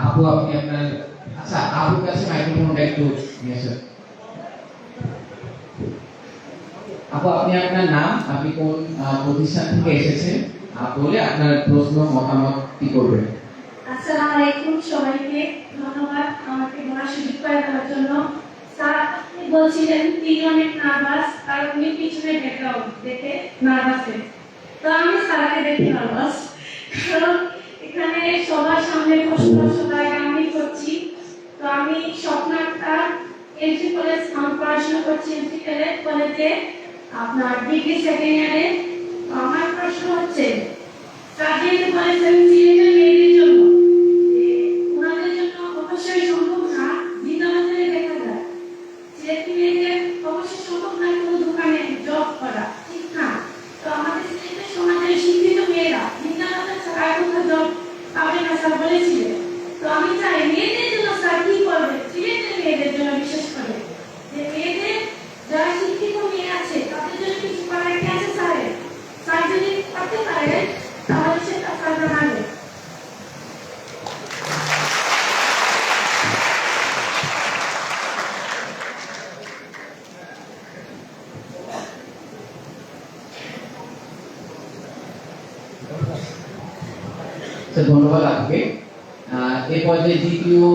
আপু, আপনি আপনার, আচ্ছা আপুর কাছে মাইক্রোফোনটা একটু নিয়ে আসেন। আপু, আপনি আপনার নাম, আপনি কোন প্রতিষ্ঠান থেকে এসেছেন বলে আপনার প্রশ্ন মতামত কি করবেন। আসসালামু আলাইকুম সবাইকে, ধন্যবাদ আমাকে বলার সুযোগ করে দেওয়ার জন্য। স্যার, আপনি বলছিলেন তিনি অনেক নার্ভাস, আর উনি পিছনে ব্যাকগ্রাউন্ড দেখে নার্ভাস। তো আমি স্যারকে দেখে নার্ভাস, কারণ এখানে সবার সামনে প্রশ্ন সবাই আমি করছি। তো আমি স্বপ্ন আক্তার, এনসি কলেজ, আমি পড়াশোনা করছি এনসি কলেজে, আপনার ডিগ্রি সেকেন্ড ইয়ারে। আমার প্রশ্ন হচ্ছে, স্যার যেহেতু বলেছেন সিলেটের মেয়েদের জন্য, ওনাদের জন্য অবশ্যই সম্ভব না, বিদ্যালয়ে দেখা যায় সিলেটি মেয়েদের অবশ্যই সম্ভব না কোনো দোকানে জব করা, ঠিক না? তো আমাদের সিলেটের সমাজের শিক্ষিত মেয়েরা বিদ্যালয়ে ছাড়া কোথাও জব পাবে না, স্যার বলেছিলেন। তো আমি চাই মেয়েদের জন্য স্যার কি করবে, সিলেটের মেয়েদের জন্য বিশেষ করে, যে মেয়েদের যারা শিক্ষিত মেয়ে আছে তাদের জন্য কিছু করার কি আছে স্যারের? স্যার যদি করতে পারে তাহলে সেটা স্যার জানাবে। ধন্যবাদ আপনাকে। এই পর্যায়ে দ্বিতীয়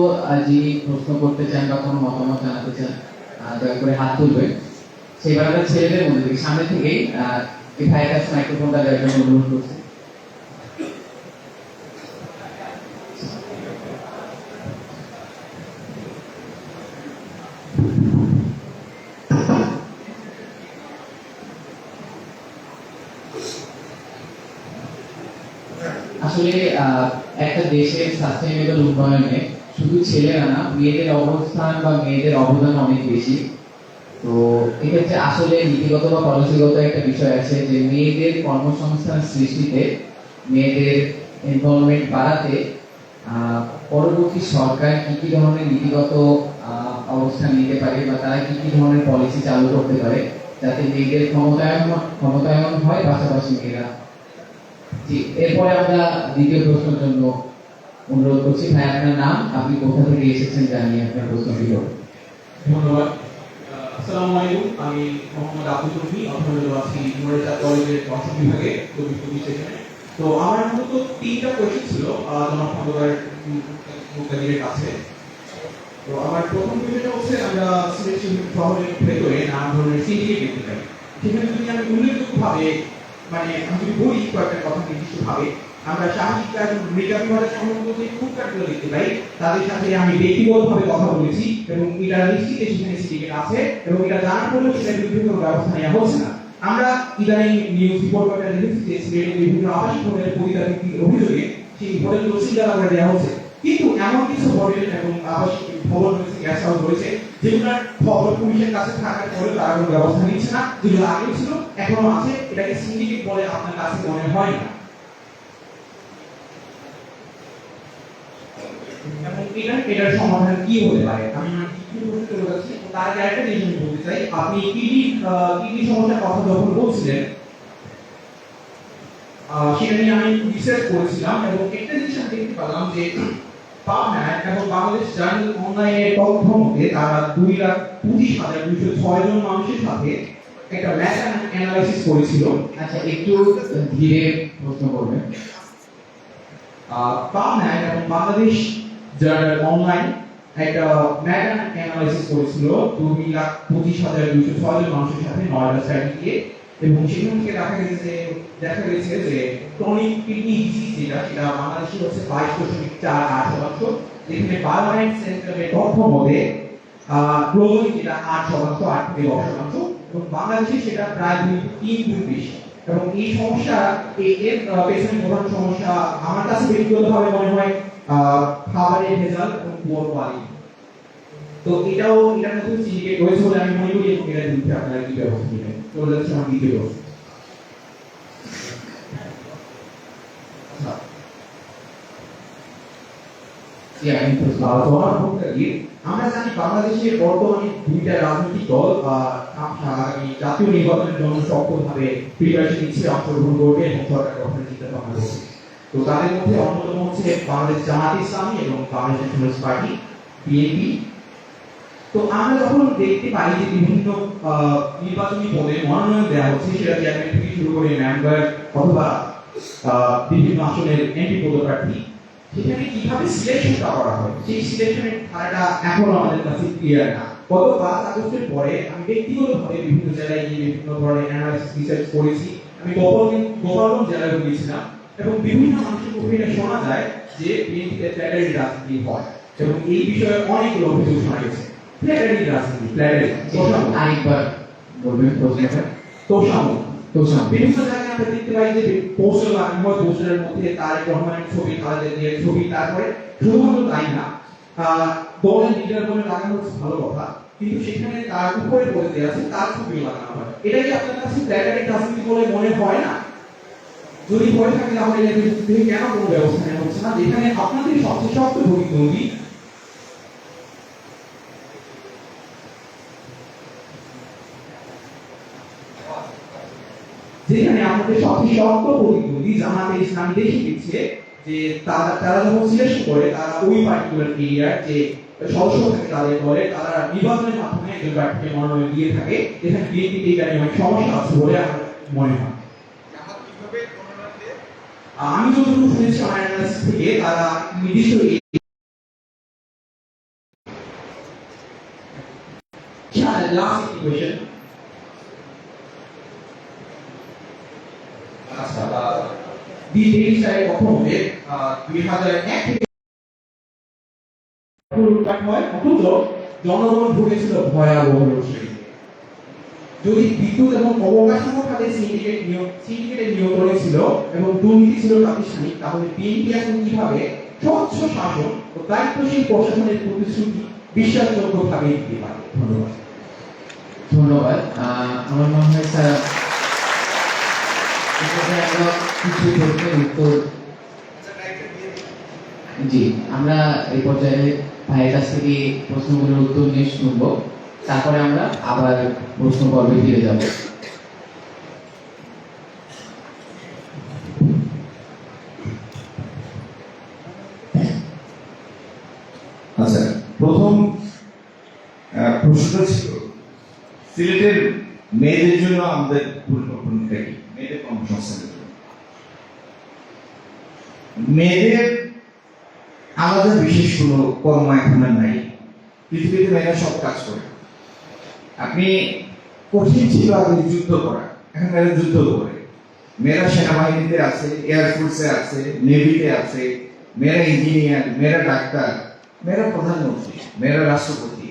যিনি প্রশ্ন করতে চান বা কোনো মতামত জানাতে চান দয়া করে হাত তুলবেন। সেবার আমরা ছেলেদের মধ্যে থেকে সামনে থেকে এই ভাইয়ের কাছে মাইক্রোফোনটা দেওয়ার জন্য অনুরোধ করছি। আসলে একটা দেশের সাস্টেইনেবল উন্নয়নে শুধু ছেলেরা না, মেয়েদের অবস্থান বা মেয়েদের অবদান অনেক বেশি। তো এক্ষেত্রে আসলে নীতিগত বা পলিসিগত একটা বিষয় আছে যে মেয়েদের কর্মসংস্থান সৃষ্টিতে, মেয়েদের ইনভলভমেন্ট বাড়াতে পরবর্তী সরকার কি কি ধরনের নীতিগত অবস্থান নিতে পারে বা তারা কি কি ধরনের পলিসি চালু করতে পারে যাতে মেয়েদের ক্ষমতায়ন হয়, পাশাপাশি মেয়েরা। জি, এরপরে আমরা দ্বিতীয় প্রশ্নের জন্য অনুরোধ করছি। ভাই, আপনার নাম, আপনি কোথা থেকে এসেছেন জানিয়ে আপনার প্রশ্নটি করুন। ধন্যবাদ। আসসালামু আলাইকুম, আমি মোহাম্মদ আব্দুল রফি, অর্থনীতি আছি নুরেজা কলেজের দর্শন বিভাগে, কবি সেখানে। তো আমার মূলত তিনটা কোয়েশ্চেন ছিল জনাব খন্দকার মুক্তাদিরের কাছে। তো আমার প্রথম বিষয়টা হচ্ছে আমরা সিলেকশন শহরের ভেতরে নানা ধরনের সিন্ডিকেট দেখতে পাই। সেখানে যদি আমি উল্লেখযোগ্যভাবে মানে আমি যদি বলি কয়েকটা কথা নির্দিষ্টভাবে, আমরা সামাজিক কাজ মেকআপ বিভাগের সম্বন্ধে যে খুব কাজগুলো দেখতে পাই তাদের সাথে আমি ব্যক্তিগতভাবে কথা বলেছি এবং এটা নিশ্চিত সেখানে সিন্ডিকেট আছে এবং এটা জানার পরেও সেটা বিভিন্ন ব্যবস্থা নেওয়া হচ্ছে না। আমরা ইদানিং নিউজ রিপোর্ট করে দেখেছি যে সিলেটের বিভিন্ন আবাসিক হোটেলের পরিচালকের অভিযোগে সেই হোটেলগুলো সিল করে দেওয়া হচ্ছে, কিন্তু এমন কিছু হোটেল এবং আবাসিক ভবন রয়েছে, গ্যাস হাউস রয়েছে, যেগুলোর খবর পুলিশের কাছে থাকার পরে তারা কোনো ব্যবস্থা নিচ্ছে না, যেগুলো আগেও ছিল এখনো আছে। এটাকে সিন্ডিকেট বলে আপনার কাছে মনে হয় না? এবং এটার সমাধান কি হতে পারে? আমি কিছু বলতে চলে যাচ্ছি। তার আগে একটা জিনিস আমি বলতে চাই, আপনি কিডনি সমস্যার কথা যখন বলছিলেন সেটা নিয়ে আমি রিসার্চ করেছিলাম এবং একটা জিনিস আমি দেখতে পেলাম যে পাবনায় এবং বাংলাদেশ জার্নাল অনলাইনের তথ্য মতে তারা 2,25,206 জন মানুষের সাথে একটা মেটা অ্যানালাইসিস করেছিল। আচ্ছা, একটু ধীরে প্রশ্ন করবেন। পাবনায় এবং বাংলাদেশ জার্নাল অনলাইন একটা মেটা অ্যানালাইসিস করেছিল 2,25,206 জন মানুষের সাথে 9টা স্টাডি দিয়ে, এবং সেখান থেকে দেখা গেছে যে ক্রনিক কিডনি ডিজিজ সেটা বাংলাদেশে হচ্ছে 22.48%, যেখানে বায়োলাইন সেন্টারের তথ্য মতে গ্লোবালি যেটা 8%, 8 থেকে 10%, এবং বাংলাদেশে সেটা প্রায় 3 গুণ বেশি। এবং এই সমস্যা এর পেছনে প্রধান সমস্যা আমার কাছে ব্যক্তিগতভাবে মনে হয় খাবারের ভেজাল এবং পুয়ার কোয়ালিটি। তো এটার মধ্যে সিন্ডিকেট রয়েছে বলে আমি মনে করি, এবং এটার বিরুদ্ধে আপনারা কি ব্যবস্থা নেবেন? চলে যাচ্ছে আমার দ্বিতীয় প্রশ্ন। আমরা জানি বাংলাদেশে বর্তমানে দুইটা রাজনৈতিক দল আগামী জাতীয় নির্বাচনের জন্য শক্তভাবে প্রিপারেশন নিচ্ছে, অংশগ্রহণ করবে এবং সরকার গঠনের চিন্তা ভাবনা করছে। তো তাদের মধ্যে অন্যতম হচ্ছে বাংলাদেশ জামায়াতে ইসলামী এবং বাংলাদেশ ন্যাশনালিস্ট পার্টি বিএনপি। তো আমরা যখন দেখতে পাই যে বিভিন্ন নির্বাচনী পদে মনোনয়ন দেওয়া হচ্ছে, সেটা চেয়ারম্যান থেকে শুরু করে মেম্বার অথবা বিভিন্ন আসনের এমপি পদপ্রার্থী, সেখানে কিভাবে সিলেকশনটা করা হয় সেই সিলেকশনের ধারাটা এখনো আমাদের কাছে ক্লিয়ার না। গত 5 আগস্টের পরে আমি ব্যক্তিগতভাবে বিভিন্ন জায়গায় গিয়ে বিভিন্ন ধরনের অ্যানালাইসিস রিসার্চ করেছি। আমি গোপালগঞ্জ জেলায় গিয়েছিলাম এবং বিভিন্ন মানুষের মুখে শোনা যায় যে বিএনপিতে ফ্ল্যাটারি রাজনীতি হয়, এবং এই বিষয়ে অনেকগুলো অভিযোগ শোনা গেছে। ফ্ল্যাটারি রাজনীতি, ফ্ল্যাটারি আরেকবার বলবেন প্রশ্নটা। তোষামো বিভিন্ন জায়গায় আমরা দেখতে পাই যে পোস্টার লাগানো হয়, পোস্টারের মধ্যে তারেক রহমানের ছবি, খালেদা জিয়ার ছবি, তারপরে শুধুমাত্র তাই না, দলের লিডার বলে লাগানো হচ্ছে ভালো কথা, কিন্তু সেখানে তার উপরে বলে দেওয়া আছে তার ছবি লাগানো হয়। এটা কি আপনার কাছে ফ্ল্যাটারি রাজনীতি বলে মনে হয় না? যদি হয়ে থাকে তাহলে এর বিরুদ্ধে কেন কোনো ব্যবস্থা নেওয়া হচ্ছে না, যেখানে আপনাদের সবচেয়ে শক্ত প্রতিদ্বন্দ্বী জামাতে ইসলামী দেশে দিচ্ছে যে তারা যখন সিলেকশন করে তারা ওই পার্টিকুলার এরিয়ার যে সদস্য থাকে তাদের দলে, তারা নির্বাচনের মাধ্যমে একজন প্রার্থীকে মনোনয়ন দিয়ে থাকে। এখানে বিএনপি এই কারণে অনেক সমস্যা আছে বলে আমার মনে হয়। আমি যতটুকু শুনেছি আমার অ্যানালাইসিস থেকে, তারা নির্দিষ্ট লাস্ট ইকুয়েশন কখন হবে 2001 থেকে অথচ জনগণ ভুগেছিল ভয়াবহ লোডশেডিং। যদি বিদ্যুৎ এবং অবকাঠামো খাতে সিন্ডিকেটের নিয়ন্ত্রণে ছিল এবং দুর্নীতি ছিল প্রাতিষ্ঠানিক, তাহলে বিএনপি এখন কিভাবে স্বচ্ছ শাসন ও দায়িত্বশীল প্রশাসনের প্রতিশ্রুতি বিশ্বাসযোগ্যভাবে দিতে পারে? ধন্যবাদ। আমার মনে হয় স্যার কিছু প্রশ্নের উত্তর জি আমরা এই পর্যায়ে ভাইয়ের কাছ থেকে প্রশ্নগুলোর উত্তর নিয়ে শুনব, তারপরে আমরা আবার প্রশ্ন পর্বে ফিরে যাব। আচ্ছা, প্রথম প্রশ্ন ছিল সিলেটের মেয়েদের জন্য আমাদের পরিকল্পনাটা কি, মেয়েদের কর্মসংস্থানের জন্য। মেয়েদের আলাদা বিশেষ কোনো কর্ম এখন আর নাই। পৃথিবীতে মেয়েরা সব কাজ করে। আপনি কঠিন ছিল আগে যুদ্ধ করা, এখন মেয়েরা যুদ্ধ করে। মেয়েরা সেনাবাহিনীতে আছে, এয়ারফোর্সে আছে, নেভিতে আছে, মেয়েরা ইঞ্জিনিয়ার, মেয়েরা ডাক্তার, মেয়েরা প্রধানমন্ত্রী, মেয়েরা রাষ্ট্রপতি।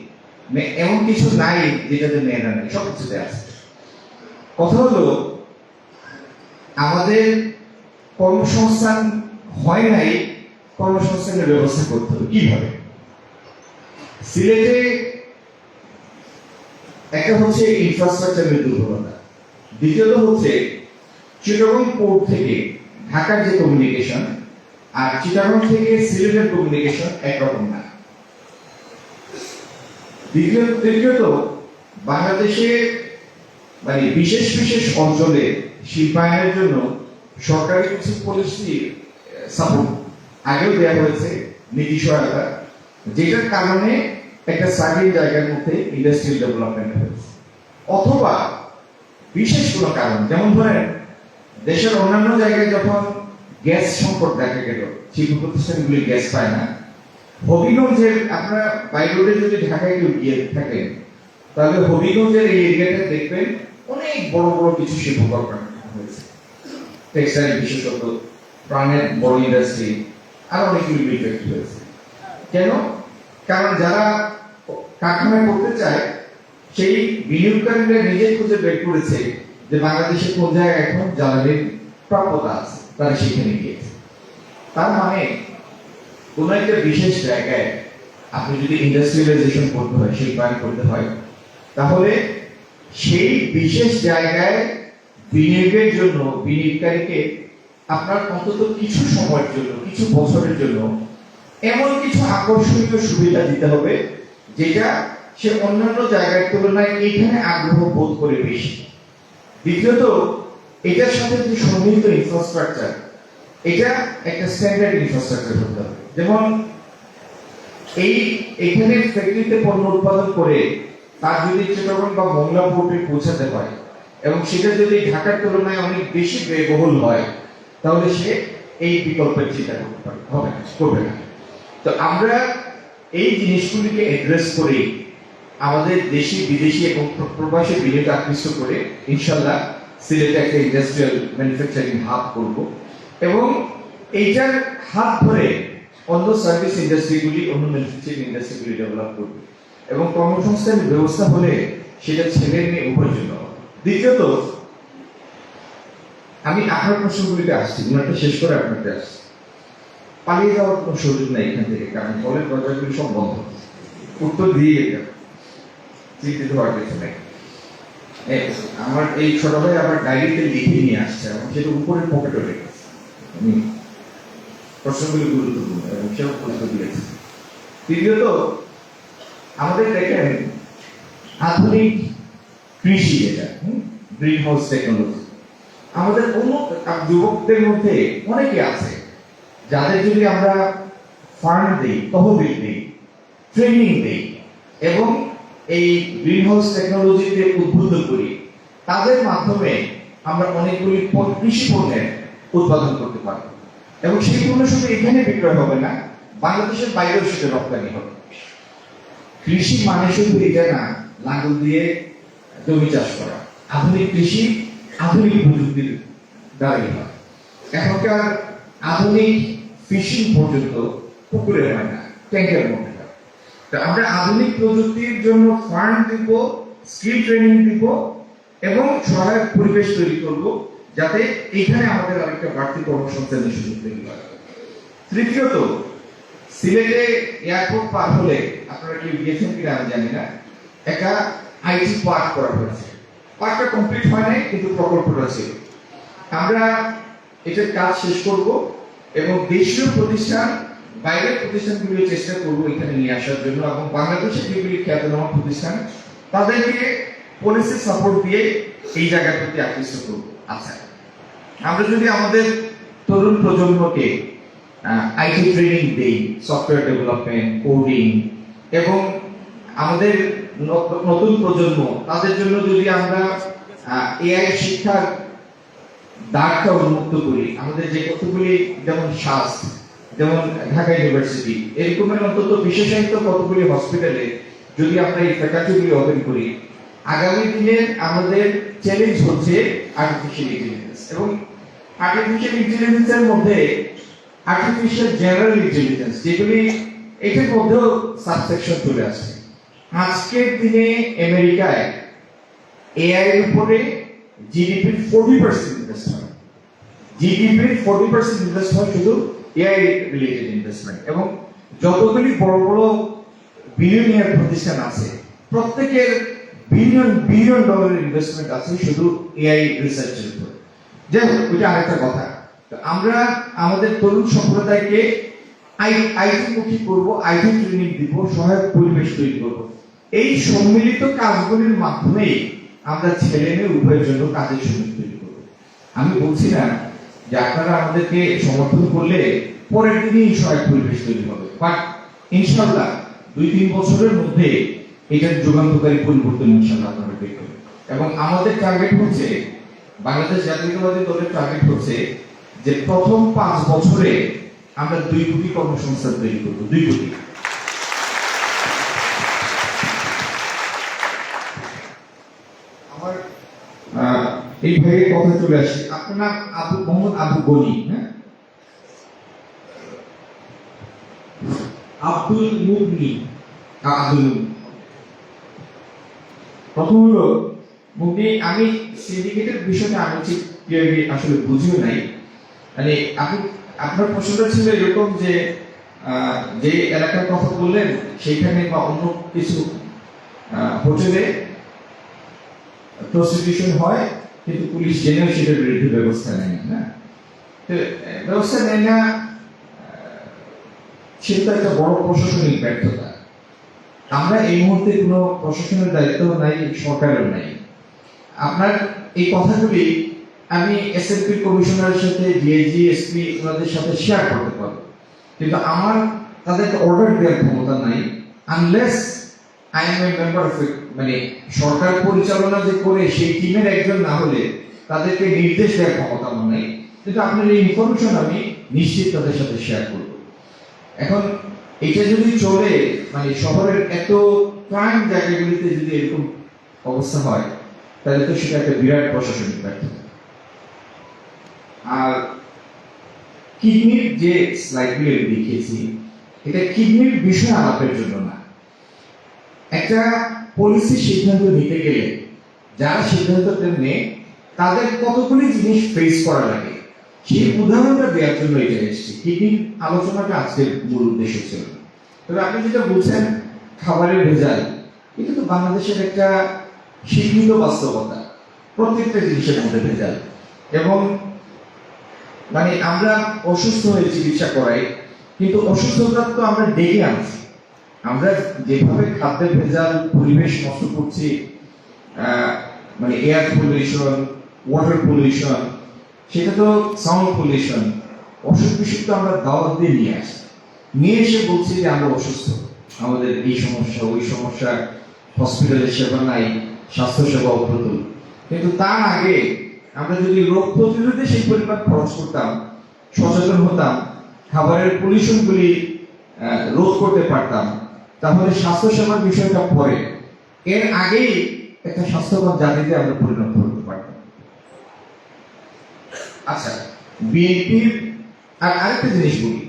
এমন কিছু নাই যেটাতে মেয়েরা নেই, সব কিছুতে আছে। কথা হলো আমাদের কর্মসংস্থান হয় নাই, কর্মসংস্থানের ব্যবস্থা করতে হবে কিভাবে। সিলেটে একটা হচ্ছে ইনফ্রাস্ট্রাকচারের দুর্বলতা, দ্বিতীয়ত হচ্ছে চিটাগং পোর্ট থেকে ঢাকার যে কমিউনিকেশন আর চিটাগং থেকে সিলেটের কমিউনিকেশন একরকম না। তৃতীয়ত বাংলাদেশে মানে বিশেষ বিশেষ অঞ্চলে শিল্পায়নের জন্য সরকারি কিছু পলিসি সাপোর্ট আগেও দেওয়া হয়েছে, নীতি সহায়তা, যেটার কারণে একটা সার্টেন জায়গার মধ্যে ইন্ডাস্ট্রিয়াল ডেভেলপমেন্ট হয়েছে। অথবা বিশেষ কোনো কারণ, যেমন ধরেন দেশের অন্যান্য জায়গায় যখন গ্যাস সংকট দেখা গেল, শিল্প প্রতিষ্ঠানগুলি গ্যাস পায় না, হবিগঞ্জের, আপনারা বাই রোডে যদি ঢাকায় কেউ গিয়ে থাকেন তাহলে হবিগঞ্জের এই এরিয়াটা দেখবেন অনেক বড় বড় কিছু শিল্প কলকারখানা হয়েছে, টেক্সটাইল বিশেষত, প্রাণের বড় ইন্ডাস্ট্রি, আর অনেকগুলি মিল ফ্যাক্টরি হয়েছে। কেন? কারণ যারা কারখানায় করতে চায় সেই বিনিয়োগকারীরা নিজে খুঁজে বের করেছে যে বাংলাদেশের কোন জায়গায় এখন জ্বালানির প্রাপ্যতা আছে, তারা সেখানে গিয়েছে। তার মানে কোন একটা বিশেষ জায়গায় আপনি যদি ইন্ডাস্ট্রিয়ালাইজেশন করতে হয়, শিল্পায়ন করতে হয়, তাহলে সেই বিশেষ জায়গায় বিনিয়োগের জন্য বিনিয়োগকারীকে আপনার অন্তত কিছু সময়ের জন্য, কিছু বছরের জন্য এমন কিছু আকর্ষণীয় সুবিধা দিতে হবে যেটা সে অন্যান্য জায়গার তুলনায় এখানে আগ্রহ বোধ করে বেশি। দ্বিতীয়ত, এটার সাথে যে সন্নিহিত ইনফ্রাস্ট্রাকচার, এটা একটা স্ট্যান্ডার্ড ইনফ্রাস্ট্রাকচার হতে হবে। যেমন এখানে ফ্যাক্টরিতে পণ্য উৎপাদন করে তার যদি চিটাগং বা মংলা পোর্টে পৌঁছাতে হয় এবং সেটা যদি ঢাকার তুলনায় অনেক বেশি ব্যয়বহুল হয়, তাহলে সে এই বিকল্পের চিন্তা করতে পারে, হবে না, করবে না। তো আমরা এই জিনিসগুলিকে অ্যাড্রেস করে আমাদের দেশি বিদেশি এবং প্রবাসী বিনিয়োগ আকৃষ্ট করে ইনশাল্লাহ সিলেটে একটা ইন্ডাস্ট্রিয়াল ম্যানুফ্যাকচারিং হাব করব এবং এইটার হাত ধরে অন্য সার্ভিস ইন্ডাস্ট্রিগুলি, অন্য ম্যানুফ্যাকচারিং ইন্ডাস্ট্রিগুলি ডেভেলপ করবে এবং কর্মসংস্থানের ব্যবস্থা হলে সেটা ছেলে মেয়ে উভয়ের জন্য। দ্বিতীয়ত, আমি আপনার প্রশ্নগুলিতে আসছি, ওনারটা শেষ করে আপনাকে আসছি। পালিয়ে যাওয়ার কোনো সুযোগ নাই এখান থেকে, কারণ কলের দরজাগুলি সব বন্ধ, উত্তর দিয়ে গেল, চিন্তিত হওয়ার কিছু নেই। আমার এই ছোট ভাই আমার ডায়েরিতে লিখে নিয়ে আসছে এবং সেটা উপরের পকেটে রেখেছে। আমি প্রশ্নগুলি গুরুত্বপূর্ণ এবং সেও গুরুত্ব দিয়েছে। তৃতীয়ত, আমাদের দেখেন আধুনিক কৃষি, যেটা গ্রিন হাউস টেকনোলজি, আমাদের যুবকদের মধ্যে অনেকে আছে যাদের যদি আমরা ফান্ড দিই, তহবিল দিই, ট্রেনিং দিই এবং এই গ্রিন হাউস টেকনোলজিতে উদ্বুদ্ধ করি, তাদের মাধ্যমে আমরা অনেকগুলি কৃষি পণ্যের উৎপাদন করতে পারবো এবং সেই পণ্য শুধু এখানে বিক্রয় হবে না, বাংলাদেশের বাইরেও সেটা রপ্তানি হবে। কৃষি মানে শুধু এটা না, লাঙ্গল দিয়ে জমি চাষ করা। আধুনিক কৃষি আধুনিক প্রযুক্তির দ্বারাই হয়। এখনকার আধুনিক ফিশিং পর্যন্ত পুকুরে হয় না, ট্যাঙ্কের মধ্যে হয়। তো আমরা আধুনিক প্রযুক্তির জন্য ফান্ড দিব, স্কিল ট্রেনিং দিব এবং সহায়ক পরিবেশ তৈরি করব যাতে এখানে আমাদের আরেকটা বাড়তি কর্মসংস্থানের সুযোগ তৈরি হয়। তৃতীয়ত, সিলেটে এয়ারপোর্ট পার হলে, আপনারা কেউ গিয়েছেন কিনা আমি জানি না, একটা আইটি পার্ক করা হয়েছে। পার্কটা কমপ্লিট হয় নাই, কিন্তু প্রকল্পটা ছিল। আমরা এটার কাজ শেষ করব এবং দেশীয় প্রতিষ্ঠান, বাইরের প্রতিষ্ঠানগুলো চেষ্টা করব এখানে নিয়ে আসার জন্য এবং বাংলাদেশের যেগুলি খ্যাতনামা প্রতিষ্ঠান তাদেরকে পলিসি সাপোর্ট দিয়ে এই জায়গার প্রতি আকৃষ্ট করব। আচ্ছা, আমরা যদি আমাদের তরুণ প্রজন্মকে আইটি ট্রেনিং দেই, সফটওয়্যার ডেভেলপমেন্ট, কোডিং এবং আমাদের নতুন প্রজন্ম, তাদের জন্য যদি আমরা এআই শিক্ষার দ্বারটা উন্মুক্ত করি, আমাদের যে কতগুলি, যেমন শাস্ত্র, যেমন ঢাকা ইউনিভার্সিটি, এরকমের অন্তত বিশেষায়িত কতগুলি হসপিটালে যদি আমরা এই ফ্যাকাল্টিগুলি ওপেন করি, আগামী দিনের আমাদের চ্যালেঞ্জ হচ্ছে আর্টিফিশিয়াল ইন্টেলিজেন্স, এবং আর্টিফিশিয়াল ইন্টেলিজেন্সের মধ্যে আর্টিফিশিয়াল জেনারেল ইন্টেলিজেন্স, যেগুলি এটার মধ্যেও সাবসেকশন চলে আসছে। আজকের দিনে আমেরিকায় এআই এর উপরে জিডিপির 40% ইনভেস্ট হয়। জিডিপির 40% ইনভেস্ট হয় শুধু এআই রিলেটেড ইনভেস্টমেন্ট, এবং যতগুলি বড় বড় বিলিয়নিয়ার প্রতিষ্ঠান আছে প্রত্যেকের বিলিয়ন বিলিয়ন ডলারের ইনভেস্টমেন্ট আছে শুধু এআই রিসার্চের উপর। যাই হোক, ওইটা আরেকটা কথা। তো আমরা আমাদের তরুণ সম্প্রদায়কে আইটি মুখী করব, আইটি ট্রেনিং দিব, সহায়ক পরিবেশ তৈরি করব। এই সম্মিলিত কাজগুলির মাধ্যমেই আমরা ছেলে মেয়ে উভয়ের জন্য কাজের সুযোগ তৈরি করব। আমি বলছি না যে আপনারা আমাদেরকে সমর্থন করলে পরের দিনই সহায়ক পরিবেশ তৈরি হবে, বাট ইনশাআল্লাহ 2-3 বছরের মধ্যে এটার যুগান্তকারী পরিবর্তন ইনশাআল্লাহ আপনারা দেখবেন। এবং আমাদের টার্গেট হচ্ছে, বাংলাদেশ জাতীয়তাবাদী দলের টার্গেট হচ্ছে যে প্রথম 5 বছরে আমরা 2 কোটি কর্মসংস্থান তৈরি করব, 2 কোটি। আমার এই ভাইয়ের কথা চলে আসে। আপনার নাম মোহাম্মদ আবু গনি, হ্যাঁ? আব্দুল মুগনি। আব্দুল প্রথম হলো মুগনি, আমি সিন্ডিকেটের বিষয়টা আমি ঠিক ক্লিয়ারলি আসলে বুঝিও নাই। মানে আপনার প্রশ্নটা ছিল এরকম যে যে এলাকার কথা বললেন সেইখানে বা অন্য কিছু হোটেলে প্রস্টিটিউশন হয়, কিন্তু পুলিশ জেনেও সেটার বিরুদ্ধে ব্যবস্থা নেয় না। তো ব্যবস্থা নেয় না, সেটা একটা বড় প্রশাসনিক ব্যর্থতা। আমরা এই মুহূর্তে কোনো প্রশাসনের দায়িত্ব নাই, সরকারের নাই। আপনার এই কথাগুলি আমি এসএলপি কমিশনারের সাথে, ডিআইজি, এসপি ওনাদের সাথে শেয়ার করতে পারবো, কিন্তু আমার তাদেরকে অর্ডার দেওয়ার ক্ষমতা নাই, unless I M a member of it. মানে সরকার পরিচালনা যে করে সেই টিমের একজন না হলে তাদেরকে নির্দেশ দেওয়ার ক্ষমতা আমার নাই। কিন্তু আপনার এই ইনফরমেশন আমি নিশ্চিত তাদের সাথে শেয়ার করব। এখন এটা যদি চলে, মানে শহরের এত প্রাইম জায়গাগুলিতে যদি এরকম অবস্থা হয়, তাহলে তো সেটা একটা বিরাট প্রশাসনিক ব্যর্থতা। আর কিডনির যে স্লাইডগুলো দেখিয়েছি, এটা কিডনির বিষয় আলাপের জন্য না। একটা পলিসি সিদ্ধান্ত নিতে গেলে যারা সিদ্ধান্ত নেয় তাদের কতগুলি জিনিস ফেস করা লাগে, সেই উদাহরণটা দেওয়ার জন্য এটা এসেছি। কিডনির আলোচনাটা আজকের মূল উদ্দেশ্য ছিল। তবে আপনি যেটা বলছেন খাবারের ভেজাল, এটা তো বাংলাদেশের একটা স্বীকৃত বাস্তবতা। প্রত্যেকটা জিনিসের মধ্যে ভেজাল, এবং মানে আমরা অসুস্থ হয়ে চিকিৎসা করাই, কিন্তু অসুস্থতা তো আমরা ডেকে আনছি। আমরা যেভাবে খাদ্যের ভেজাল, পরিবেশ নষ্ট করছি, মানে এয়ার পলিউশন, ওয়াটার পলিউশন, সেটা তো সাউন্ড পলিউশন, অসুখ বিসুখ তো আমরা দাওয়াত দিয়ে নিয়ে আসি, নিয়ে এসে বলছি যে আমরা অসুস্থ, আমাদের এই সমস্যা ওই সমস্যা, হসপিটালের সেবা নাই, স্বাস্থ্য সেবা অপ্রতুল। কিন্তু তার আগে আমরা যদি রোগ প্রতিরোধে সেই পরিমাণ খরচ করতাম, সচেতন হতাম, খাবারের পলিউশনগুলি রোধ করতে পারতাম, তাহলে স্বাস্থ্য সেবার বিষয়টা পরে, এর আগেই একটা স্বাস্থ্যবান জাতিতে আমরা পরিণত হতে পারতাম। আচ্ছা, বিএনপির আরেকটা জিনিস বলি,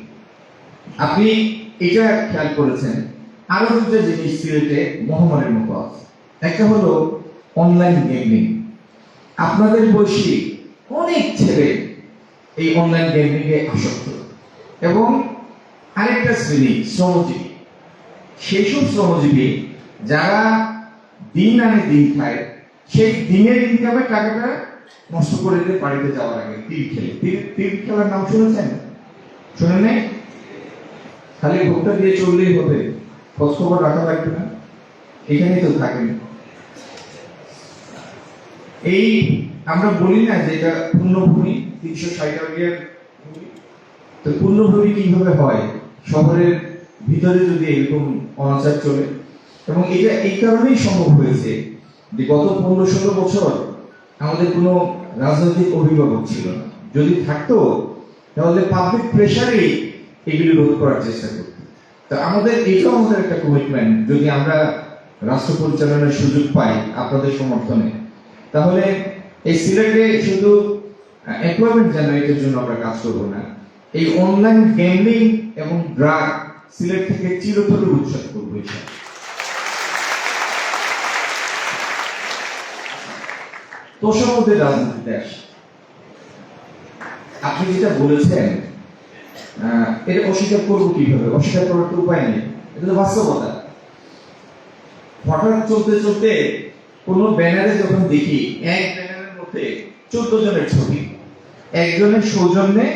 আপনি এটা খেয়াল করেছেন, আরো দুটো জিনিস সিলেটে মহামারীর মতো আছে। একটা হলো অনলাইন গেমিং। আপনাদের বয়সী অনেক ছেলে এই অনলাইন গেমিং এ আসক্ত, এবং আরেকটা শ্রেণী শ্রমজীবী, সেই সব শ্রমজীবী যারা দিন আনে দিন খায়, সেই দিনের ইনকামের টাকাটা নষ্ট করে দিয়ে বাড়িতে যাওয়ার আগে তীর খেলে। তীর খেলার নাম শুনেছেন? শুনে নেই? খালি ভোটটা দিয়ে চললেই হবে, খোঁজ খবর রাখা লাগবে না, এখানেই তো থাকেন। এই আমরা বলি না যে এটা পূর্ণভূমি, 360 ভূমি। তো পূর্ণভূমি কিভাবে হয়? শহরের ভিতরে যদি এরকম অনাচার চলে, এবং এটা এই কারণেই সম্ভব হয়েছে যে গত 15-16 বছর আমাদের কোনো রাজনৈতিক অভিভাবক ছিল না। যদি থাকতো তাহলে পাবলিক প্রেসারে এগুলি রোধ করার চেষ্টা করত। তো আমাদের এটাও আমাদের একটা কমিটমেন্ট, যদি আমরা রাষ্ট্র পরিচালনার সুযোগ পাই আপনাদের সমর্থনে, তাহলে এই সিলেটে শুধু এমপ্লয়মেন্ট জেনারেটের জন্য আমরা কাজ করব না, এই অনলাইন গেমিং এবং ড্রাগ সিলেট থেকে চিরতরে উচ্ছেদ করবো। তোষামোদের রাজনীতিতে আসে, আপনি যেটা বলেছেন এটা অস্বীকার করবো কিভাবে? অস্বীকার করার তো উপায় নেই, এটা তো বাস্তবতা। হঠাৎ চলতে চলতে কোন ব্যানারে যখন দেখি এক ব্যানারের মধ্যে 14 জনের ছবি, একজনের সৌজন্যে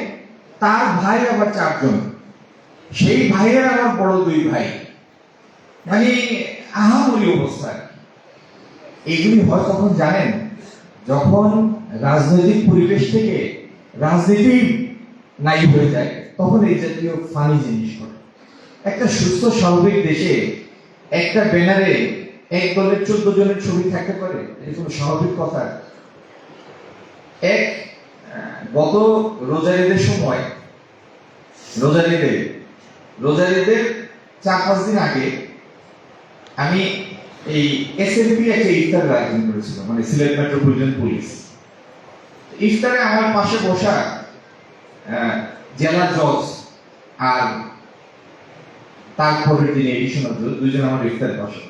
তার ভাই আবার 4 জন, সেই ভাইয়ের আবার বড় 2 ভাই, মানে আহামরি অবস্থা। এগুলি হয় কখন জানেন? যখন রাজনৈতিক পরিবেশ থেকে রাজনীতি নাই হয়ে যায়, তখন এই জাতীয় ফানি জিনিস ঘটে। একটা সুস্থ স্বাভাবিক দেশে একটা ব্যানারে এক দলের 14 জনের ছবি থাকতে পারে? এটা কোনো স্বাভাবিক কথা? গত রোজারিদের সময়, রোজারিদের 4-5 দিন আগে আমি এই এসএলপি একটা ইফতার আয়োজন করেছিল, মানে সিলেট মেট্রোপলিটন পুলিশ। ইফতারে আমার পাশে বসা জেলা জজ আর তারপরের দিনে এডিশনাল জজ, 2 জন আমার ইফতার পাশে।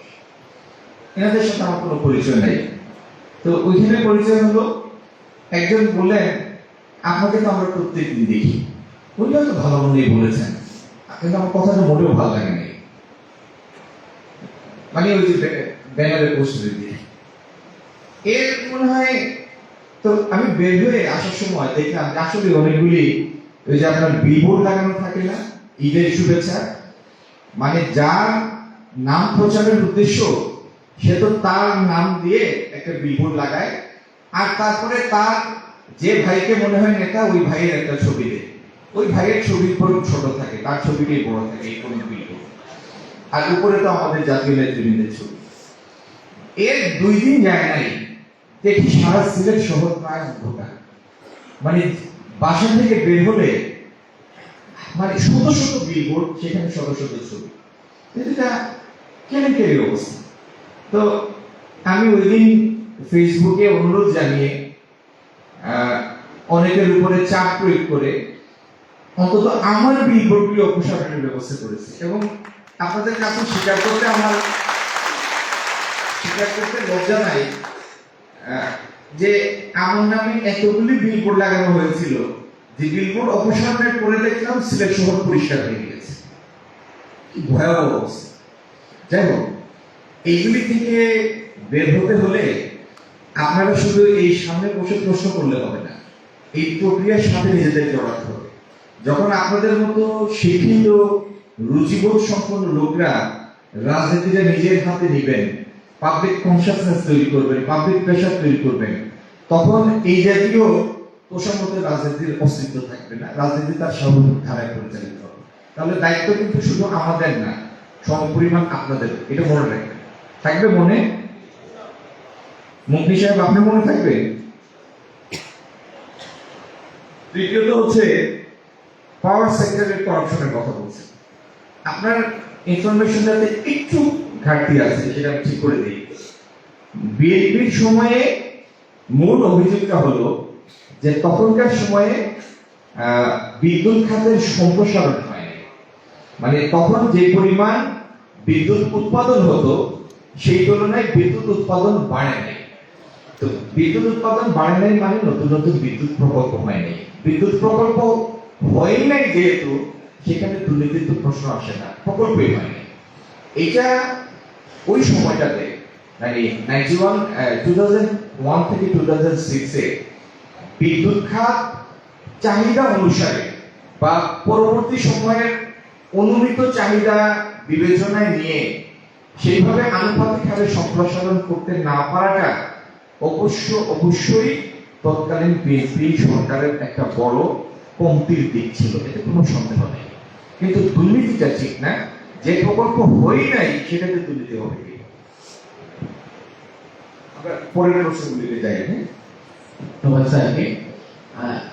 এনাদের সাথে আমার কোনো পরিচয় নেই। তো ওইখানে পরিচয় হলো, একজন বললেন আপনাকে তো আমরা প্রত্যেকদিন দেখি। উনিও তো ভালো মনেই বলেছেন, কিন্তু আমার কথাটা মোটেও ভালো লাগেনি। মানে ওই যে ব্যানারে পোস্টার দিয়ে এর মনে হয়। তো আমি বের হয়ে আসার সময় দেখলাম আসলে অনেকগুলি ওই যে আপনার বিলবোর্ড লাগানো থাকে না, ঈদের শুভেচ্ছা, মানে যার নাম প্রচারের উদ্দেশ্য সে তো তার নাম দিয়ে একটা বিলবোর্ড লাগায়, আর তারপরে তার যে ভাইকে মনে হয় নেতা, ওই ভাইয়ের একটা ছবি দেয়। ওই ভাইয়ের ছবির পর ছোট থাকে, তার ছবিটাই বড় থাকে, এই কোন বিলবোর্ড। আর উপরে তো আমাদের জাতীয় নেতৃবৃন্দের ছবি। এর 2 দিন যায় নাই, দেখি সারা সিলেট শহর প্রায় অন্ধকার। মানে বাসা থেকে বের হলে মানে শত শত বিলবোর্ড, সেখানে শত শত ছবি। এটা কেলেঙ্কারি অবস্থা। তো আমি ওই দিন ফেসবুকে অনুরোধ জানিয়ে অনেকের উপরে চাপ প্রয়োগ করে অন্তত আমার বিলবোর্ডগুলি অপসারণের ব্যবস্থা করেছি। এবং আপনাদের কাছে স্বীকার করতে লজ্জা নাই যে আমার নামে এতগুলি বিলবোর্ড লাগানো হয়েছিল, যে বিলবোর্ড অপসারণের পরে দেখলাম সিলেট শহর পরিষ্কার হয়ে গেছে। কি ভয়াবহ অবস্থা! যাই হোক, এইগুলি থেকে বের হতে হলে আপনারা শুধু এই সামনে বসে প্রশ্ন করলে হবে না, এই প্রক্রিয়ার সাথে নিজেদের জড়াতে হবে। যখন আপনাদের মতো শিক্ষিত রুচিবোধ সম্পন্ন লোকরা রাজনীতিটা নিজের হাতে নেবেন, পাবলিক কনসাসনেস তৈরি করবেন, পাবলিক প্রেশার তৈরি করবেন, তখন এই জাতীয় তোষামতের রাজনীতির অস্তিত্ব থাকবে না, রাজনীতি তার স্বাভাবিক ধারায় পরিচালিত হবে। তাহলে দায়িত্ব কিন্তু শুধু আমাদের না, সমপরিমাণ আপনাদের। এটা মনে রাখবেন, থাকবে মনে? মুন্নি সাহেব, আপনার মনে থাকবে? তৃতীয়ত হচ্ছে পাওয়ার সেক্টরের করাপশনের কথা বলছে। আপনার ইনফরমেশনটাতে একটু ঘাটতি আছে, সেটা আমি ঠিক করে দিই। বিএনপির সময়ে মূল অভিযোগটা হলো যে তখনকার সময়ে বিদ্যুৎ খাতের সম্প্রসারণ হয়নি। মানে তখন যে পরিমাণ বিদ্যুৎ উৎপাদন হতো সেই তুলনায় বিদ্যুৎ উৎপাদন বাড়ে নাই। তো বিদ্যুৎ উৎপাদন বাড়ে নাই মানে নতুন নতুন বিদ্যুৎ প্রকল্প হয়নি। বিদ্যুৎ প্রকল্প হয় নাই যেহেতু সেখানে দুর্নীতির তো প্রশ্ন আসে না, প্রকল্পই হয়নি। এটা ওই সময়টাতে মানে 2001 থেকে 2006 এ বিদ্যুৎ খাত চাহিদা অনুসারে বা পরবর্তী সময়ের অনুমিত চাহিদা বিবেচনায় নিয়ে সেইভাবে আনুপাতিক হারে সম্প্রসারণ করতে না পারাটা অবশ্যই তৎকালীন বিএনপি সরকারের একটা বড় কমতির দিক ছিল, এতে কোনো সন্দেহ নেই। কিন্তু দুর্নীতিটা ঠিক না, যে প্রকল্প হই নাই সেটাতে দুর্নীতি হবে কি? আমরা পরের প্রশ্নগুলিতে যাই। ধন্যবাদ স্যারকে।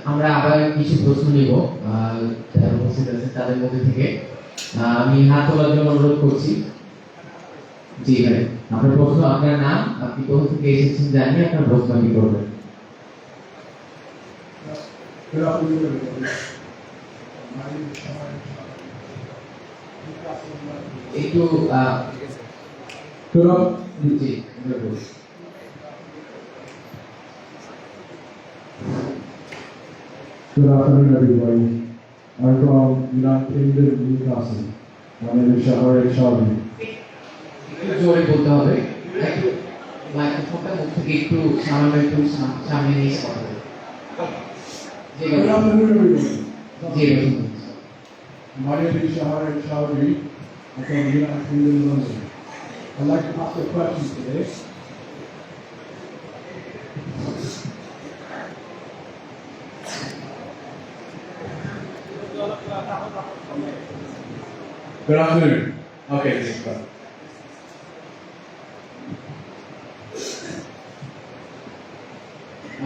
আমরা আবার কিছু প্রশ্ন নিব যারা উপস্থিত আছে তাদের মধ্যে থেকে। আমি হাত তোলার জন্য অনুরোধ করছি। জি ভাই, আপনার প্রশ্ন, আপনার নাম, আপনি কোথা থেকে এসেছেন জানিয়ে আপনার প্রশ্ন আপনি করবেন। Good afternoon, everybody. My name is Shahar. একটু Good জি বলুন। afternoon, everybody. I'm from United Kingdom, Newcastle. My name is Shahar Chaudhary. একটু জোরে বলতে হবে, একটু মাইক্রোফোনটা মুখ থেকে একটু সামান্য একটু সামনে নিয়ে এসে কথা বলুন। জি Good বলুন। afternoon, everybody. জি বলুন। My name is Shahar Chaudhary. I'm from United Kingdom, London. I'd like to ask a question today. Good afternoon. Okay, this is good.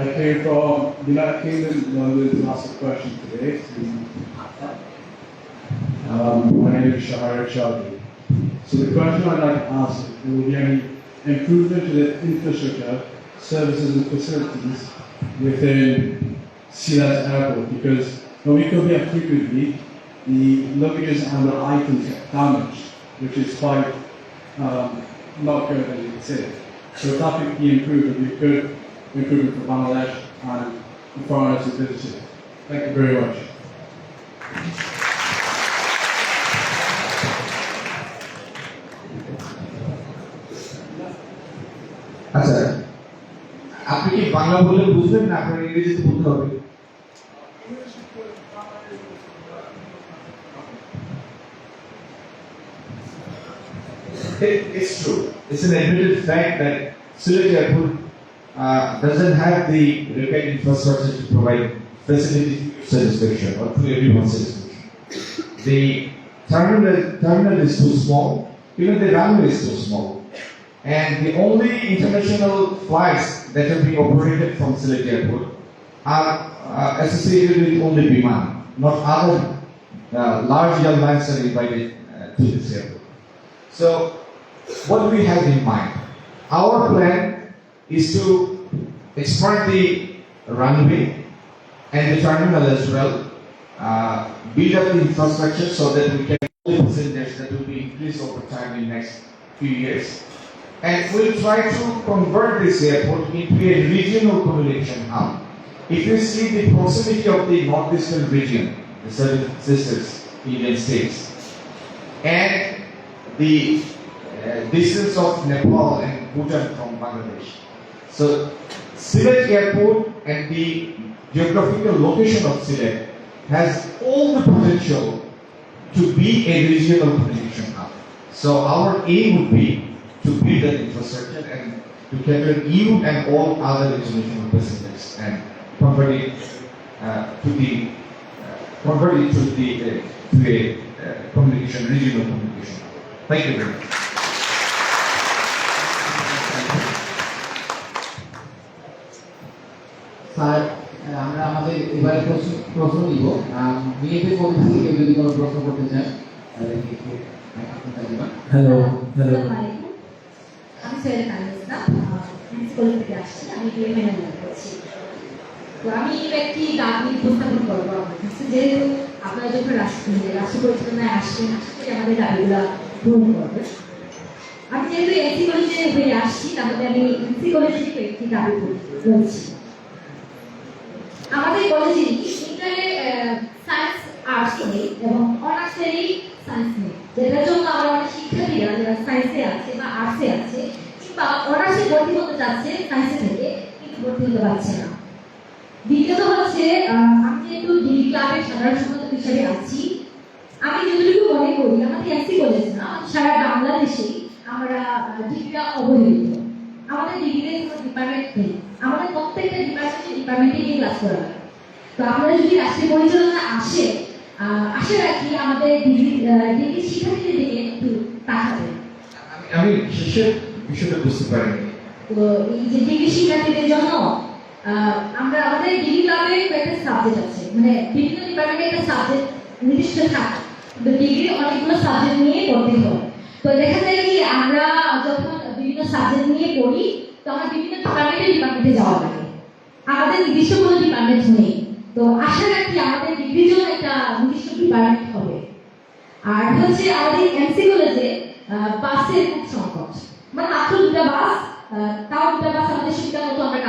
I came from United Kingdom, London, to ask a question today. My name is Shahar Chaudhary. So the question I'd like to ask is, will there be any improvement to the infrastructure, services and facilities within Silas Airport? Because when we come here frequently, the luggages and the items get damaged, which is quite not good as you can say. So if that could be improved, it would be a good improvement for Bangladesh and the foreigners who visit it. Thank you very much. আচ্ছা, আপনি কি বাংলা বললে বুঝবেন না আপনার ইংরেজিতে বলতে হবে? It's true. It's an admitted fact that Sylhet Airport doesn't have the required infrastructure to provide facility satisfaction or to everyone's satisfaction. The terminal is too small, even the runway is too small. And the only international flights that are being operated from Sylhet Airport are associated with only Biman, not other large airlines are invited to this airport. So, what do we have in mind? Our plan is to expand the runway and the terminal as well, build up the infrastructure so that we can all the passengers that will be increased over time in next few years. And we'll try to convert this airport into a regional communication hub. If you see the proximity of the northeastern region, the seven sisters Indian states, and the distance of Nepal and Bhutan from Bangladesh. So Sylhet Airport and the geographical location of Sylhet has all the potential to be a regional communication hub. So our aim would be to build that infrastructure and to cater you and all other international passengers and convert it to a communication, regional communication. Thank you very much. Sir, আমরা আমাদের এবারে প্রশ্ন নিব। BAP committee থেকে যদি কোনো প্রশ্ন করতে চান তাহলে একটু মাইক্রোফোনটা দিবেন। Hello. আসসালামু আলাইকুম। আমি সৈয়দ কানিসা, স্কুল থেকে আসছি। আমি বিএমএ করছি। তো আমি একটি দাবি উপস্থাপন করবো আপনার কাছে, যেহেতু আপনারা যখন রাষ্ট্র পরিচালনায় আসছেন, আশা করি আমাদের দাবিগুলো পূরণ করবেন। আমি যেহেতু এসি কলেজে হয়ে আসছি, তাহলে আমি এসি কলেজে একটি দাবি বলছি। আমাদের কলেজে ইন্টারের সায়েন্স আর্টস নেই এবং অনার্সেরই সায়েন্স নেই, যেটার জন্য আমরা অনেক শিক্ষার্থীরা যারা সায়েন্সে আছে বা আর্টসে আছে কিংবা অনার্সে ভর্তি হতে চাচ্ছে সায়েন্সে থেকে, কিন্তু ভর্তি হতে পারছে না। দ্বিতীয়ত হচ্ছে, আমি যেহেতু ডিগ্রি ক্লাবের সাধারণ সম্পাদক হিসেবে আছি, আমি যতটুকু মনে করি আমাদের এসসি কলেজ না, সারা বাংলাদেশেই আমরা ডিগ্রিটা অবহেলিত। আমাদের ডিগ্রিতে কোনো ডিপার্টমেন্ট নেই, আমাদের প্রত্যেকটা ডিপার্টমেন্টে গিয়ে ক্লাস করা হয়। তো আপনারা যদি রাষ্ট্রীয় পরিচালনা আশা রাখি আমাদের ডিগ্রি শিক্ষার্থীদের দিকে একটু তাকাবেন। আমি শেষের বিষয়টা বুঝতে পারিনি। তো এই যে ডিগ্রি শিক্ষার্থীদের জন্য আমরা আমাদের ডিগ্রি ক্লাবে একটা সাবজেক্ট আছে, মানে বিভিন্ন ডিপার্টমেন্টে একটা সাবজেক্ট নির্দিষ্ট থাকে, কিন্তু ডিগ্রি অনেকগুলো সাবজেক্ট নিয়ে পড়তে হয়। তো দেখা যায় কি আমরা করি, তো আমার বিভিন্ন ডিপার্টমেন্টে যাওয়া লাগে। আমাদের নির্দিষ্ট কোনো ডিপার্টমেন্ট নেই, তো আশা রাখি আমাদের ডিগ্রির জন্য একটা নির্দিষ্ট ডিপার্টমেন্ট হবে। আর হচ্ছে আমাদের এমসি কলেজে বাসের খুব সংকট, মানে মাত্র 2টা বাস, তাও 2টা বাস আমাদের সুবিধা মতো আমরা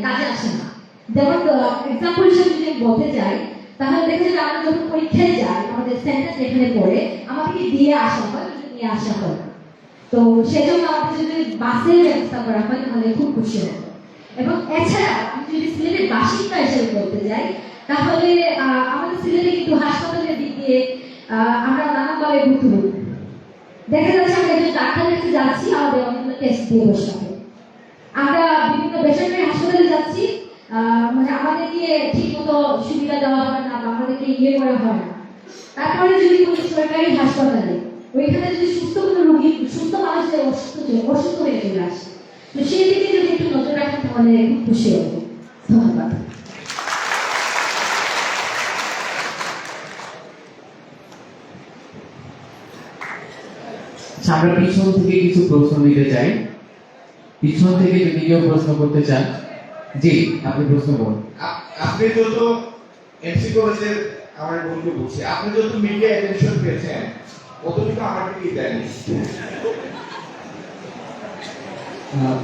কাজে আসে না। যেমন এক্সাম্পল হিসেবে যদি আমি বলতে চাই, তাহলে দেখা যায় আমরা যখন পরীক্ষায় যাই, আমাদের সেন্টার যেখানে পড়ে আমাদেরকে দিয়ে আসা হয়, নিয়ে আসা হয় না। তো সেজন্য আমাদের যদি বাসের ব্যবস্থা করা হয় তাহলে খুব খুশি হতো। এবং এছাড়া আমি যদি সিলেটের বাসিন্দা হিসেবে বলতে যাই, তাহলে আমাদের সিলেটে কিন্তু হাসপাতালের দিক দিয়ে আমরা নানাভাবে ভুক্তভোগী। দেখা যাচ্ছে আমরা একজন ডাক্তারের কাছে যাচ্ছি, আমাদের অনেকগুলো টেস্ট দিয়ে বসে থাকে। আমরা বিভিন্ন বেসরকারি হাসপাতালে যাচ্ছি, মানে আমাদেরকে ঠিক মতো সুবিধা দেওয়া হয় না বা আমাদেরকে করা হয় না। তারপরে যদি কোনো সরকারি হাসপাতালে ওইখানে যদি সুস্থ কোনো রোগী, সুস্থ মানুষদের অসুস্থ হয়ে চলে আসে, তো সেই দিকে যদি একটু নজর রাখেন তাহলে খুব খুশি হবো। ধন্যবাদ। আমরা পিছন থেকে কিছু প্রশ্ন দিতে চাই। পিছন থেকে যদি কেউ প্রশ্ন করতে চান, জি আপনি প্রশ্ন করুন। আপনি যত এমসি কলেজের আমার বন্ধু বলছি, আপনি যত মিডিয়া অ্যাটেনশন পেয়েছেন অতটুকু আমাকে কি দেয়নি।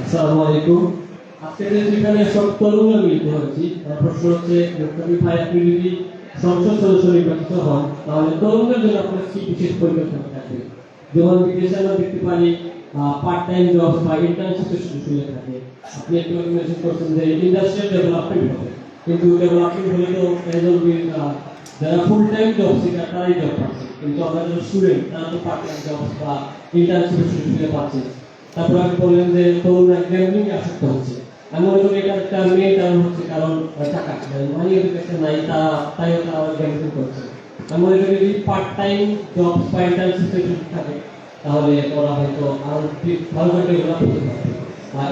আসসালামু আলাইকুম। আজকে যেখানে সব তরুণরা মিলিত হয়েছি, তার প্রশ্ন হচ্ছে আপনি যদি সংসদ সদস্য নির্বাচিত হন তাহলে তরুণদের জন্য আপনার কি বিশেষ পরিকল্পনা থাকবে? যেমন বিদেশে আমরা দেখতে পারি পার্ট টাইম জব বা ইন্টার্নশিপের সুযোগ থাকে। আপনি একটু মেনশন করছেন যে ইন্ডাস্ট্রিয়াল ডেভেলপমেন্ট হবে, কিন্তু ডেভেলপমেন্ট হলে তো যারা ফুল টাইম জব সেখানে তারাই জব পাচ্ছে, কিন্তু আমরা যারা স্টুডেন্ট তারা তো পার্ট টাইম জব বা ইন্টার্নশিপের সুযোগ পাচ্ছে। তারপর আপনি বললেন যে তরুণরা গেমিং আসক্ত হচ্ছে। আমি মনে করি এটা একটা মেইন কারণ হচ্ছে, কারণ টাকা মানি এডুকেশন নাই, তাই তারা গেমিং করছে। আমি মনে করি যদি পার্ট টাইম জব বা ইন্টার্নশিপের সুযোগ থাকে তাহলে ওরা হয়তো আরো ভালো করে ডেভেলপ করতে পারবে।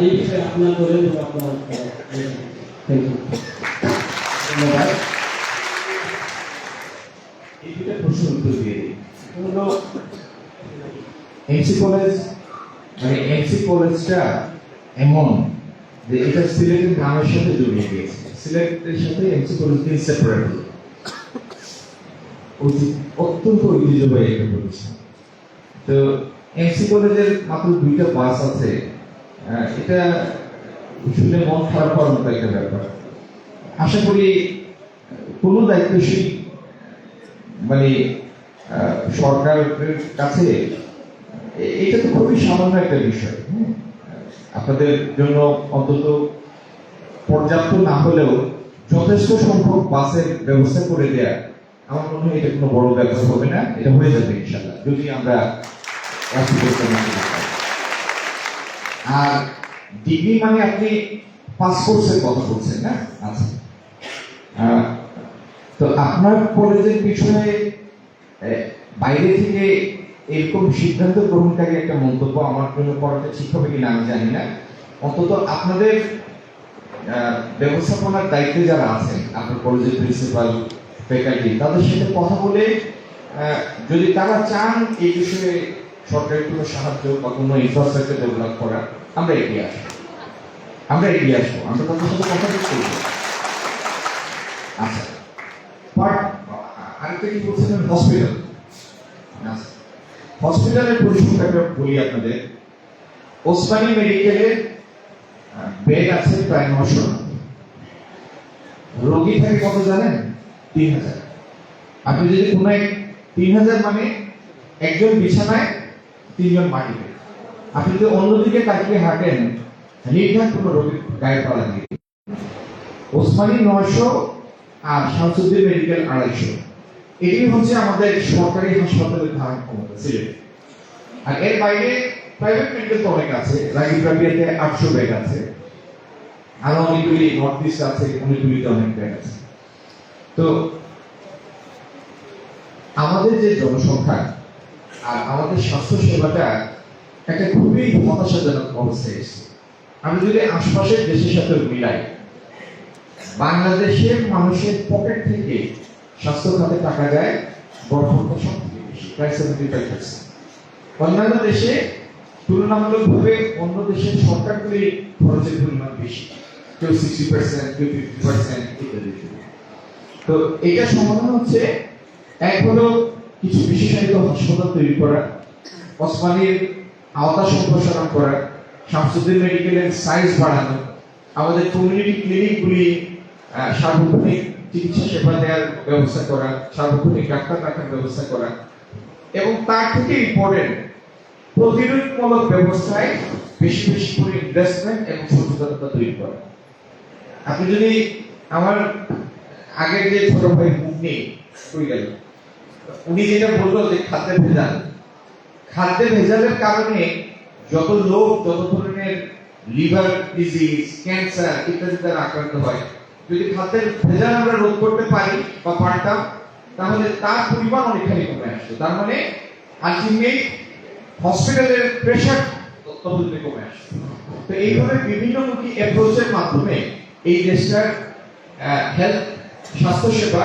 এই বিষয়ে আপনার বলেন আপনার থ্যাংক ইউ। ধন্যবাদ। এই দুটো প্রশ্ন উত্তর দিয়ে দিই। হলো এমসি কলেজ, মানে এমসি কলেজটা এমন যে এটা সিলেটের নামের সাথে জড়িয়ে গিয়েছে। সিলেটের সাথে এমসি কলেজ ইনসেপারেবল, অত্যন্ত ঐতিহ্যবাহী একটা প্রতিষ্ঠান। তো এমসি কলেজের মাত্র 2টা বাস আছে, এটা শুনে মন খারাপ হওয়ার মতো একটা ব্যাপার। আশা করি কোনো দায়িত্বশীল মানে সরকারের কাছে এটা তো খুবই সামান্য একটা বিষয়। আপনাদের জন্য অন্তত পর্যাপ্ত না হলেও যথেষ্ট সংখ্যক বাসের ব্যবস্থা করে দেয়া, আমার মনে হয় এটা কোনো বড় ব্যাপার হবে না। এটা হয়ে যাবে ইনশাল্লাহ যদি আমরা। আর ডিগ্রি মানে আপনি পাস কোর্সের কথা বলছেন না? আচ্ছা, তো আপনার কলেজের পিছনে বাইরে থেকে এরকম সিদ্ধান্ত গ্রহণকারী একটা মন্তব্য আমার জন্য করাটা ঠিক হবে কিনা আমি জানি না। অন্তত আপনাদের ব্যবস্থাপনার দায়িত্বে যারা আছেন, আপনার কলেজের প্রিন্সিপাল, ফ্যাকাল্টি, তাদের সাথে কথা বলে যদি তারা চান এই বিষয়ে সরকারি কোনো সাহায্য বা কোনো ইনফ্রাস্ট্রাকচার ডেভেলপ করা, আমরা এগিয়ে আসবো। আমরা তাদের সাথে কথা বলতে। আচ্ছা, বাট আরেকটা কি বলছিলেন? হসপিটাল। হসপিটালের পরিসংখ্যানটা বলি আপনাদের। ওসমানী মেডিকেলের বেড আছে প্রায় 900, রোগী থাকে কত জানেন? 3000। আপনি যদি কোনো 3000 মানে একজন বিছানায় 3 জন মাটিতে। আপনি যদি অন্যদিকে তাকিয়ে হাঁটেন, নির্ঘাত কোনো রোগীর গায়ে পালা দিয়ে। ওসমানী 900 আর শামসুদ্দিন মেডিকেল 250। এটি হচ্ছে আমাদের সরকারি হাসপাতালের ধারণ ক্ষমতা সিলেট। আর এর বাইরে প্রাইভেট মেডিকেল তো অনেক আছে। রাগিব রাবিয়াতে 800 বেড আছে, আরো অনেকগুলি নর্থ ইস্ট আছে, অনেকগুলিতে অনেক বেড আছে। তো আমাদের যে জনসংখ্যা আর আমাদের স্বাস্থ্য সেবাটা একটা খুবই হতাশাজনক অবস্থায় এসেছে। আমি যদি আশপাশের দেশের সাথে মিলাই, বাংলাদেশের মানুষের পকেট থেকে স্বাস্থ্য খাতে টাকা যায় বড় সব থেকে বেশি, প্রায় 75%। অন্যান্য দেশে তুলনামূলকভাবে অন্য দেশের সরকারগুলি খরচের পরিমাণ বেশি, কেউ 60%, কেউ 50% ইত্যাদি। তো এটা সমাধান হচ্ছে এক হলো কিছু বিশেষায়িত হাসপাতাল তৈরি করা, ওসমানীর আওতা সম্প্রসারণ করা, শামসুদ্দিন মেডিকেলের সাইজ বাড়ানো, আমাদের কমিউনিটি ক্লিনিকগুলি সার্বক্ষণিক চিকিৎসা সেবা দেওয়ার ব্যবস্থা করা, সার্বক্ষণিক ডাক্তার রাখার ব্যবস্থা করা, এবং তার থেকে ইম্পর্টেন্ট প্রতিরোধমূলক ব্যবস্থায় বেশি বেশি করে ইনভেস্টমেন্ট এবং সচেতনতা তৈরি করা। আপনি যদি আমার আগের যে ছোট ভাই মুখ নিয়ে হয়ে গেল, উনি যেটা বললো যে খাদ্যে ভেজালের কারণে যত লোক যত ধরনের লিভার ডিজিজ, ক্যান্সার ইত্যাদি দ্বারা আক্রান্ত হয়, যদি খাদ্যের ভেজাল আমরা রোধ করতে পারি বা পারতাম, তাহলে তার পরিমাণ অনেকখানি কমে আসতো। তার মানে আলটিমেট হসপিটালের প্রেশার ততদিনে কমে আসতো। তো এইভাবে বিভিন্নমুখী অ্যাপ্রোচের মাধ্যমে এই দেশটার হেলথ স্বাস্থ্যসেবা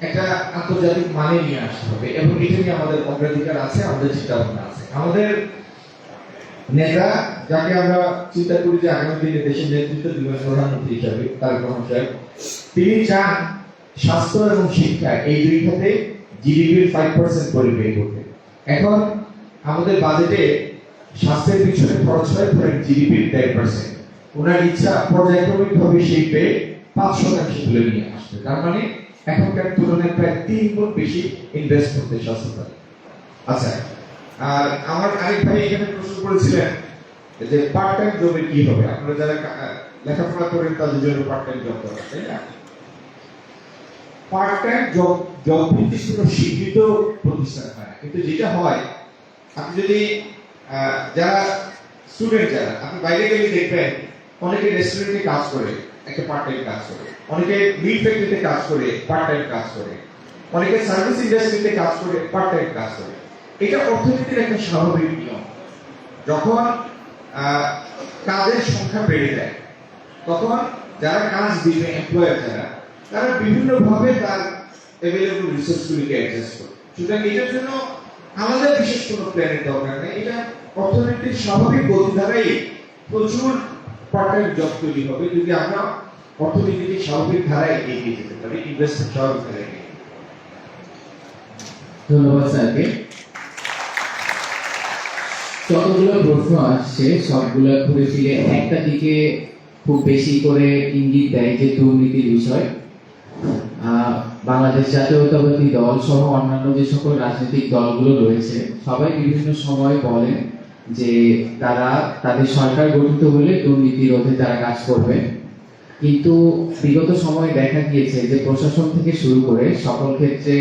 একটা আন্তর্জাতিক মানে নিয়ে আসতে হবে, এবং এটা নিয়ে আমাদের অগ্রাধিকার আছে, আমাদের চিন্তা ভাবনা আছে। আমাদের নেতা, যাকে আমরা চিন্তা করি যে আগামী দিনে দেশের নেতৃত্ব দিবেন প্রধানমন্ত্রী হিসাবে, তারেক রহমান সাহেব, তিনি চান স্বাস্থ্য এবং শিক্ষা এই দুই খাতে জিডিপির 5% করে ব্যয় করতে। এখন আমাদের বাজেটে স্বাস্থ্যের পিছনে খরচ হয় ধরেন জিডিপির 10%। ওনার ইচ্ছা পর্যায়ক্রমিকভাবে সেই ব্যয় 5% তুলে নিয়ে আসবে। তার মানে এখনকার তুলনায় প্রায় 3 গুণ বেশি ইনভেস্ট করতে স্বাস্থ্য। আচ্ছা, আর আমার আরেক ভাই এখানে প্রশ্ন করেছিলেন যে পার্ট টাইম জবের কি হবে। আপনারা যারা লেখাপড়া করেন তাদের জন্য পার্ট টাইম জব করা, তাই না? পার্ট টাইম জব ভিত্তিক কোনো স্বীকৃত প্রতিষ্ঠান হয় না, কিন্তু যেটা হয়, আপনি যদি যারা স্টুডেন্ট, যারা আপনি বাইরে গেলে দেখবেন অনেকে রেস্টুরেন্টে কাজ করে, একটা পার্ট টাইম কাজ করে, অনেকে মিট ফ্যাক্টরিতে কাজ করে, পার্ট টাইম কাজ করে, অনেকে সার্ভিস ইন্ডাস্ট্রিতে কাজ করে, পার্ট টাইম কাজ করে। এটা অর্থনীতির একটা স্বাভাবিক নিয়ম। যখন কাজের সংখ্যা বেড়ে যায়, তখন যারা কাজ দিবে, এমপ্লয়ার যারা, তারা বিভিন্নভাবে তার অ্যাভেলেবল রিসোর্সগুলিকে অ্যাডজাস্ট করে। সুতরাং এটার জন্য আমাদের বিশেষ কোনো প্ল্যানের দরকার নেই। এটা অর্থনীতির স্বাভাবিক গতিধারাই প্রচুর পার্ট টাইম জব তৈরি হবে যদি আমরা অর্থনীতিকে স্বাভাবিক ধারায় এগিয়ে যেতে পারি, ইনভেস্টমেন্ট স্বাভাবিক ধারায়। ধন্যবাদ স্যারকে। যতগুলো প্রশ্ন আসছে সবগুলো ঘুরে ফিরে একটা দিকে খুব বেশি করে ইঙ্গিত দেয়, যে দুর্নীতির বিষয়। বাংলাদেশ জাতীয়তাবাদী দল সহ অন্যান্য যে সকল রাজনৈতিক দলগুলো রয়েছে, সবাই বিভিন্ন সময় বলেন যে তারা তাদের সরকার গঠিত হলে দুর্নীতি রোধে তারা কাজ করবে। কিন্তু বিগত সময়ে দেখা গিয়েছে যে প্রশাসন থেকে শুরু করে সকল ক্ষেত্রে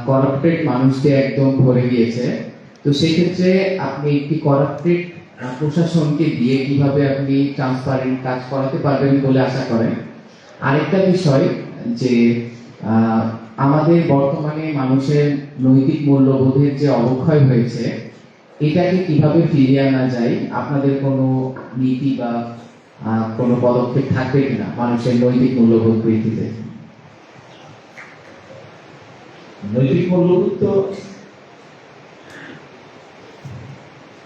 করাপ্টেড মানুষদের একদম ভরে গিয়েছে। তো সেই ক্ষেত্রে আপনি একটি করাপ্টেড প্রশাসনকে দিয়ে কিভাবে আপনি ট্রান্সপারেন্ট কাজ করাতে পারবেন বলে আশা করেন? আরেকটা বিষয়, যে আমাদের বর্তমানে মানুষের নৈতিক মূল্যবোধের যে অবক্ষয় হয়েছে, এটাকে কিভাবে ফিরিয়ে আনা যায়? আপনাদের কোনো নীতি বা কোনো পদক্ষেপ থাকবে কিনা মানুষের নৈতিক মূল্যবোধ বৃদ্ধিতে? নৈতিক মূল্যবোধ তো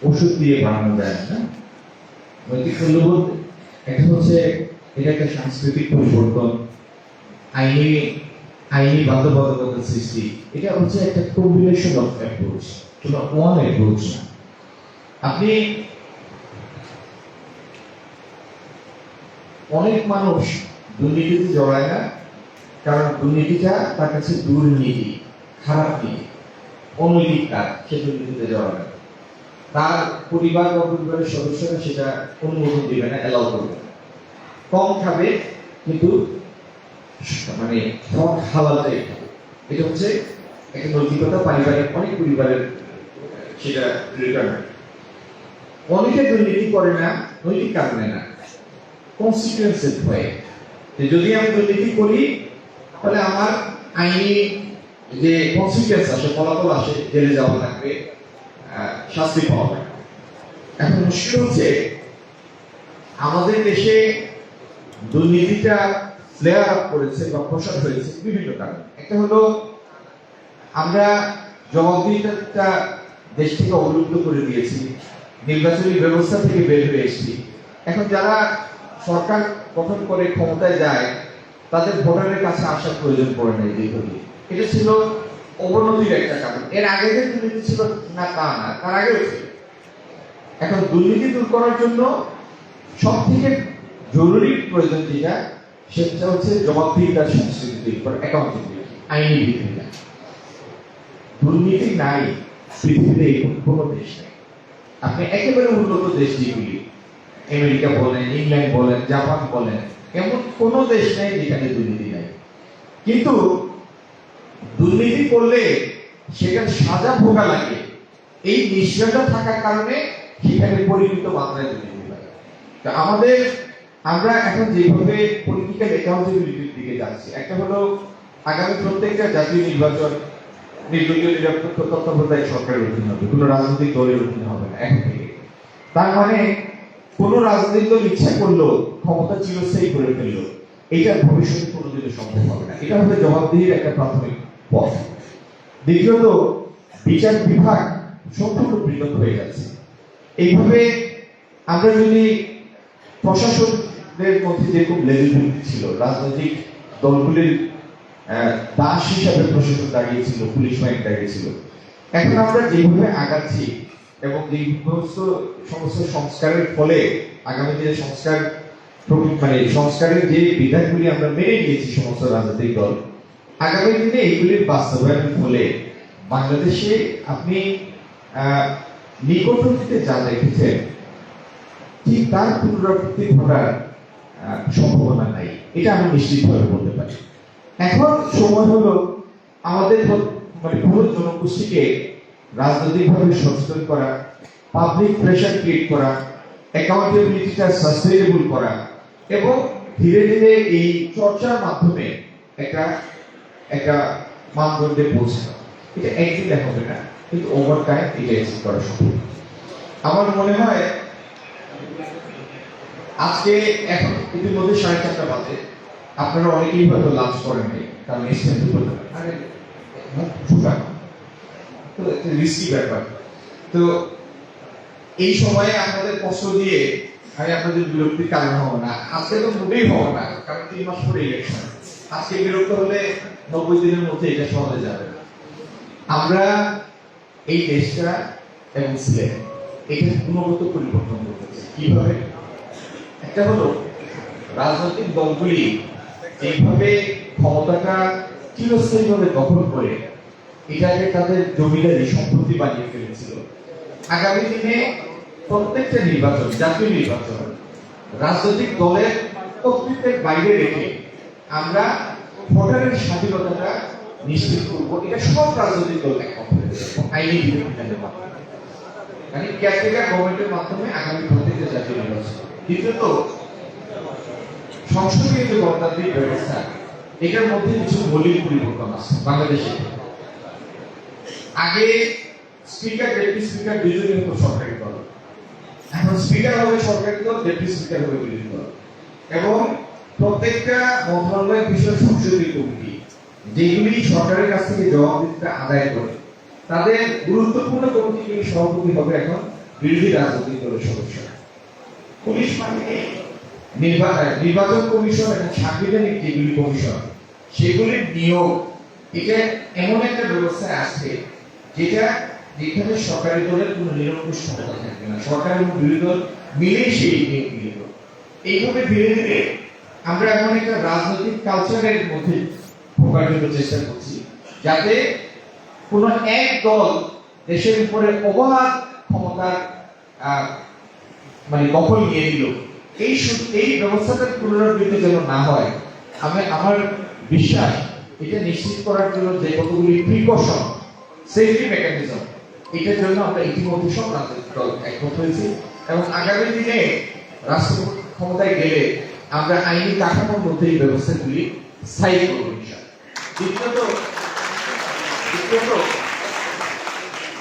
ওষুধ দিয়ে বানানো যায় না। নৈতিক মূল্যবোধ একটা হচ্ছে, এটা একটা সাংস্কৃতিক পরিবর্তন, আইনি বাধ্যবাধকতার সৃষ্টি। এটা হচ্ছে একটা কম্বিনেশন অফ অ্যাপ্রোচ, কোনো ওয়ান অ্যাপ্রোচ না। আপনি অনেক মানুষ দুর্নীতিতে জড়ায় না, কারণ দুর্নীতিটা তার কাছে দুর্নীতি, খারাপ নীতি, অনৈতিক কাজ, সে দুর্নীতিতে জড়ায় না। তার পরিবার বা পরিবারের সদস্যরা সেটা অনুমোদন দিবে না, অ্যালাউ করবে না। কম খাবে, কিন্তু মানে হালালটাই খাবে। এটা হচ্ছে একটা নৈতিকতা, পারিবারিক অনেক পরিবারের সেটা রিকোয়ারমেন্ট। অনেকে দুর্নীতি করে না নৈতিক কারণে না, কনসিকুয়েন্সের ভয়ে, যে যদি আমি দুর্নীতি করি তাহলে আমার আইনি যে কনসিকুয়েন্স আসে, ফলাফল আসে, জেলে যাওয়া লাগবে, শাস্তি পাওয়া লাগবে। এখন মুশকিল হচ্ছে আমাদের দেশে দুর্নীতিটা ফ্লেয়ার আপ করেছে বা প্রসার হয়েছে বিভিন্ন কারণে। একটা হলো আমরা জবাবদিহিতা দেশ থেকে অবলুপ্ত করে দিয়েছি, নির্বাচনী ব্যবস্থা থেকে বের হয়ে এসেছি। এখন যারা সরকার গঠন করে ক্ষমতায় যায় তাদের ভোটারের কাছে আসার প্রয়োজন পড়ে নাই দীর্ঘদিন। এটা ছিল অবনতির একটা কারণ। এর আগে যে দুর্নীতি ছিল না তা না, তার আগেও ছিল। এখন দুর্নীতি দূর করার জন্য সব থেকে জরুরি প্রয়োজন যেটা, সেটা হচ্ছে জবাবদিহিতার সংস্কৃতি তৈরি করা, অ্যাকাউন্টেবিলিটি, আইনি ভিত্তিটা। দুর্নীতি নাই পৃথিবীতে এখন কোনো দেশ নেই। আপনি একেবারে উন্নত দেশ যেগুলি, আমেরিকা বলেন, ইংল্যান্ড বলেন, জাপান বলেন, এমন কোনো দেশ নেই যেখানে দুর্নীতি নাই। কিন্তু দুর্নীতি করলে সেটার সাজা ভোগা লাগে, এই নিশ্চয়তা থাকার কারণে সেখানে পরিমিত মাত্রায় দুর্নীতি হয়। তো আমরা এখন যেভাবে পলিটিক্যাল অ্যাকাউন্টেবিলিটির দিকে যাচ্ছি, একটা হলো আগামী প্রত্যেকটা জাতীয় নির্বাচন নির্দলীয় নিরপেক্ষ তত্ত্বাবধায়ক সরকারের অধীনে হবে, কোনো রাজনৈতিক দলের অধীনে হবে না এখন থেকে। তার মানে কোন রাজনৈতিক দল ইচ্ছা করলো ক্ষমতা চিরস্থায়ী করে ফেললো, এটা ভবিষ্যতে কোনোদিনও সম্ভব হবে না। এটা হবে জবাবদিহির একটা প্রাথমিক পথ। দ্বিতীয়ত, বিচার বিভাগ সম্পূর্ণ পৃথক হয়ে যাচ্ছে। এইভাবে আমরা যদি প্রশাসনের মধ্যে যেরকম লেজিটিমেসি ছিল, রাজনৈতিক দলগুলির দাস হিসাবে প্রশাসন দাঁড়িয়েছিল, পুলিশ বাহিনী দাঁড়িয়েছিল, এখন আমরা যেভাবে আগাচ্ছি এবং যে সমস্ত সংস্কারের ফলে আগামী দিনে সংস্কারের যে বিধানগুলি আমরা মেনে নিয়েছি সমস্ত রাজনৈতিক দল, আগামী দিনে এইগুলির বাস্তবায়নের ফলে বাংলাদেশে আপনি নিকট অতীতে যা দেখেছেন ঠিক তার পুনরাবৃত্তি ঘটার সম্ভাবনা নাই, এটা আমি নিশ্চিতভাবে বলতে পারি। এখন সময় হলো আমাদের পুরো জনগোষ্ঠীকে রাজনৈতিকভাবে সচেতন করা, পাবলিক প্রেশার ক্রিয়েট করা, অ্যাকাউন্টেবিলিটিটা সাস্টেইনেবল করা এবং ধীরে ধীরে এই চর্চার মাধ্যমে একটা মানদণ্ডে পৌঁছানো। এটা একদিনে হবে না, কিন্তু ওভার টাইম এটা অ্যাচিভ করা সম্ভব। আমার মনে হয় আজকে এখন ইতিমধ্যে 4:30 বাজে, আপনারা অনেকেই হয়তো লাঞ্চ করেন নাই, কারণ এসেছেন দুপুরে, আরে মুখ শুকানো তো একটা রিস্কি ব্যাপার। তো এই সময়ে আপনাদের কষ্ট দিয়ে আমি আপনাদের বিরক্তির কারণ হব না, আজকে তো মোটেই হব না, কারণ 3 মাস পরে ইলেকশন। আজকে বিরক্ত হলে 90 দিনের মধ্যে এটা সহজে যাবে। আমরা এই দেশটা এবং সিলেট এটা গুণগত পরিবর্তন করতেছি। কিভাবে? একটা হলো রাজনৈতিক দলগুলি এইভাবে ক্ষমতাটা চিরস্থায়ীভাবে দখল করে এটাকে তাদের জমিদারি সম্পত্তি বানিয়ে ফেলেছিল। আগামী দিনে প্রত্যেকটা নির্বাচন, জাতীয় নির্বাচন, রাজনৈতিক দলের কর্তৃত্বের বাইরে রেখে আমরা ভোটারের স্বাধীনতাটা নিশ্চিত করব। এটা সব রাজনৈতিক দল একমত হয়েছে আইনি বিধানের মাধ্যমে, মানে কেয়ারটেকার গভর্নমেন্টের মাধ্যমে আগামী প্রত্যেকটা জাতীয় নির্বাচন। দ্বিতীয়ত, সংসদীয় যে গণতান্ত্রিক ব্যবস্থা, এটার মধ্যে কিছু মৌলিক পরিবর্তন আছে বাংলাদেশে। আগে স্পিকার, ডেপুটি স্পিকার দুজনই হতো সরকারি দল, এখন স্পিকার হবে সরকারি দল, ডেপুটি স্পিকার হবে বিরোধী দল। এবং প্রত্যেকটা মন্ত্রণালয়ের বিষয় সংসদীয় কমিটি যেগুলি সরকারের কাছ থেকে জবাবদিহিতা আদায় করে, তাদের গুরুত্বপূর্ণ কমিটিগুলি সভাপতি হবে এখন বিরোধী রাজনৈতিক দলের সদস্য। পুলিশ বাহিনী, নির্বাচন কমিশন এবং সাংবিধানিক যেগুলি কমিশন, সেগুলির নিয়োগ, এটা এমন একটা ব্যবস্থায় আছে যেখানে সরকারি দলের কোনো নিরঙ্কুশ ক্ষমতা থাকবে না, সরকার এবং বিরোধী দল মিলে সেই নিয়োগ মিলিত। এইভাবে ধীরে ধীরে আমরা এমন একটা রাজনৈতিক কালচারের মধ্যে ঢোকার জন্য চেষ্টা করছি, যাতে কোনো এক দল দেশের উপরে অবাধ ক্ষমতার দখল নিয়ে নিল, এই ব্যবস্থাটার পুনরাবৃত্তি যেন না হয়। আমার বিশ্বাস এটা নিশ্চিত করার জন্য যে কতগুলি প্রিকশন, সেফটি মেকানিজম, এটার জন্য আমরা ইতিমধ্যে সব রাজনৈতিক দল একমত হয়েছি এবং আগামী দিনে রাষ্ট্র ক্ষমতায় গেলে আমরা আইনি কাঠামোর মধ্যে এই ব্যবস্থাগুলি স্থায়ী করব। দ্বিতীয়ত,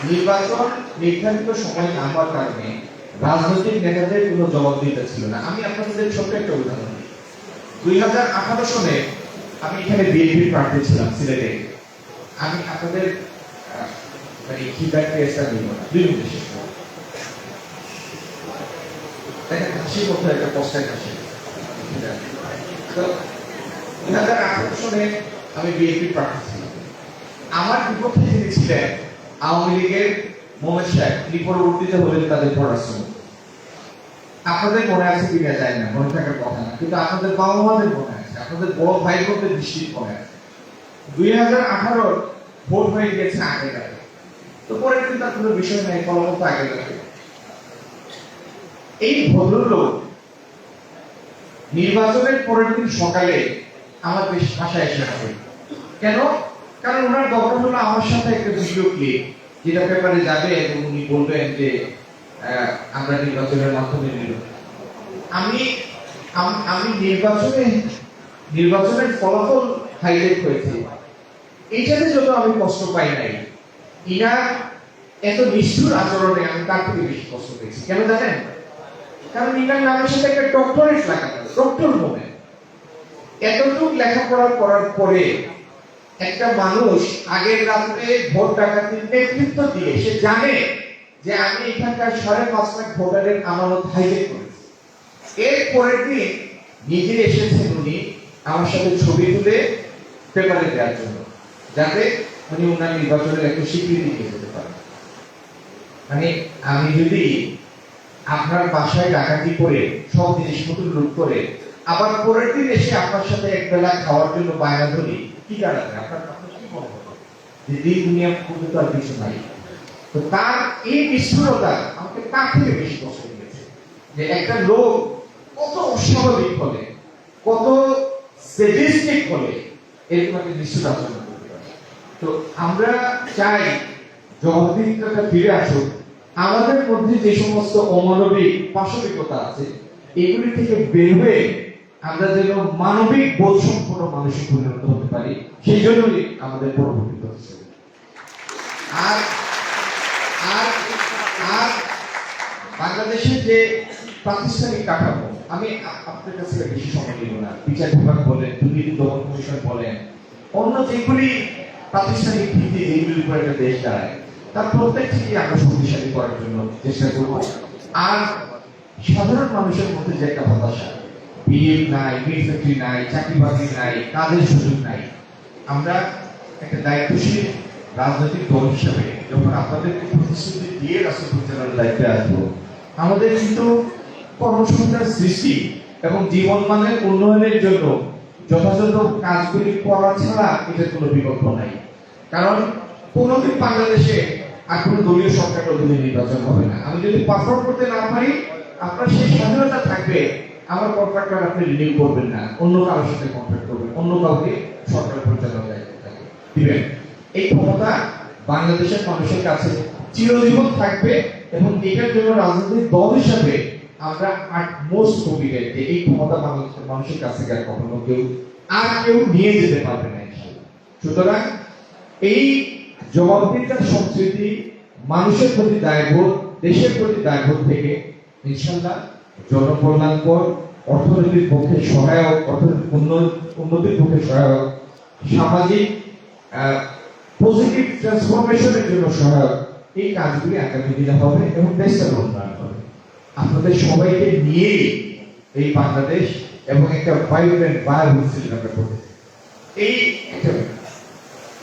নির্বাচন নির্ধারিত সময় না হওয়ার কারণে রাজনৈতিক নেতাদের কোনো জবাবদিহিতা ছিল না। আমি আপনাদের ছোট্ট একটা উদাহরণ দিই। 2018 সনে আমি এখানে বিএনপির প্রার্থী ছিলাম সিলেটে। আমি আপনাদের ফিডব্যাক পেয়েছিলাম 2 মিনিট শেষ করব। হাসির মতো একটা পোস্টার আসে। তো 2018 সালে আমি বিএনপি প্রার্থী ছিলাম। আমার বিপক্ষে যিনি ছিলেন আওয়ামী লীগের মোহাম্মদ সাহেব, তিনি পরবর্তীতে হলেন তাদের পররাষ্ট্রমন্ত্রী। আপনাদের মনে আছে কিনা যায় না, মনে থাকার কথা না, কিন্তু আপনাদের বাবা মাদের মনে আছে, আপনাদের বড় ভাই বোনদের দৃষ্টির মনে আছে। 2018 ভোট হয়ে গেছে আগে রাতে, তো পরে কিন্তু তার কোনো বিষয় নাই, ফলাফল তো আগে রাতে। এই ভদ্রলোক নির্বাচনের পরের দিন সকালে আমার বাসায় এসে হবে। কেন? কারণ ওনার দরকার হলো আমার সাথে একটা ভিডিও ক্লিপ, যেটা পেপারে যাবে এবং উনি বলবেন যে আমরা নির্বাচনের মাধ্যমে নিল। আমি নির্বাচনের ফলাফল হাইলাইট হয়েছে, এইটাতে যত আমি কষ্ট পাই নাই, ইনার এত নিষ্ঠুর আচরণে আমি তার থেকে বেশি কষ্ট পেয়েছি। কেন জানেন? কারণ ইনার নামের সাথে একটা ডক্টরেট লাগানো, ডক্টর মোমেন্ট। এতটুকু লেখাপড়া করার পরে একটা মানুষ আগের রাত্রে ভোট ডাকাতির নেতৃত্ব দিয়ে সে জানে যে আমি এখানকার 5.5 লাখ ভোটারের আমানত হাইলাইট করেছি। এর পরের দিন নিজে এসেছেন উনি আমার সাথে ছবি তুলে পেপারে দেওয়ার জন্য, যাতে উনি ওনার নির্বাচনের একটা স্বীকৃতি নিয়ে যেতে পারেন। মানে আমি যদি আপনার বাসায় ডাকাতি করে সব জিনিসপত্র লুট করে আবার পরের দিন এসে আপনার সাথে এক বেলা খাওয়ার জন্য বায়না ধরি, কি কারণে আপনার কি মনে হবে যে এই দুনিয়া মধ্যে তো আর কিছু নাই? তো তার এই নিষ্ঠুরতা আমাকে তার থেকে বেশি কষ্ট দিয়েছে, যে একটা লোক কত অস্বাভাবিক হলে, কত সেডিস্টিক হলে এরকম একটা নিষ্ঠুর আচরণ করতে পারে। তো আমরা চাই জবাবদিহিতাটা ফিরে আসুক, আমাদের মধ্যে যে সমস্ত অমানবিক পাশবিকতা আছে এগুলি থেকে বের হয়ে আমরা যেন মানবিক বোধ সম্পন্ন মানুষে পরিণত হতে পারি, সেই জন্যই আমাদের পরবর্তী প্রতিষ্ঠা। আর আর আর বাংলাদেশের যে প্রাতিষ্ঠানিক কাঠামো, আমি আপনাদের কাছে বেশি সময় দিব না, বিচার বিভাগ বলেন, দুর্নীতি দমন কমিশন বলেন, অন্য যেগুলি প্রাতিষ্ঠানিক ভিত্তি যেগুলির উপর একটা দেশ দাঁড়ায়, তার প্রত্যেকটি আমরা শক্তিশালী করার জন্য চেষ্টা করব। আর সাধারণ মানুষের মধ্যে যে একটা হতাশা, বিএড নাই, মিল ফ্যাক্টরি নাই, চাকরি বাকরি নাই, কাজের সুযোগ নাই, আমরা একটা দায়িত্বশীল রাজনৈতিক দল হিসাবে যখন আপনাদেরকে প্রতিশ্রুতি দিয়ে রাষ্ট্র পরিচালনার দায়িত্বে আসবো, আমাদের কিন্তু কর্মসংস্থান সৃষ্টি এবং জীবন মানের উন্নয়নের জন্য যথাযথ কাজগুলি করা ছাড়া এটার কোনো বিকল্প নাই। কারণ কোনোদিন বাংলাদেশে আর কোনো দলীয় সরকারের অধীনে নির্বাচন হবে না। আমি যদি পারফর্ম করতে না পারি, আপনার সেই স্বাধীনতা থাকবে, আমার কন্ট্রাক্টর আপনি রিনিউ করবেন না, অন্য কারোর সাথে কন্ট্রাক্ট করবেন, অন্য কাউকে সরকার পরিচালনার দায়িত্ব দিবেন। এই ক্ষমতা বাংলাদেশের মানুষের কাছে চিরজীবন থাকবে এবং এটার জন্য রাজনৈতিক দল হিসাবে আমরা মোস্ট কমিটেড যে এই ক্ষমতা বাংলাদেশের মানুষের কাছে আর কখনো কেউ নিয়ে যেতে পারবে না ইনশাআল্লাহ। সুতরাং এই জবাবদিহিতার সংস্কৃতি, মানুষের প্রতি দায়বোধ, দেশের প্রতি দায়বোধ থেকে ইনশাআল্লাহ জনকল্যাণকর, অর্থনীতির পক্ষে সহায়ক, অর্থনৈতিক উন্নতির পক্ষে সহায়ক, সামাজিক পজিটিভ ট্রান্সফরমেশনের জন্য সহায়ক, এই কাজগুলি আগামী দিনে হবে এবং দেশটা উন্নয়ন হবে। আপনাদের সবাইকে নিয়ে এই বাংলাদেশ এবং একটা ভাইব্রেন্ট বায়াবুল শ্রীলঙ্কা করতে।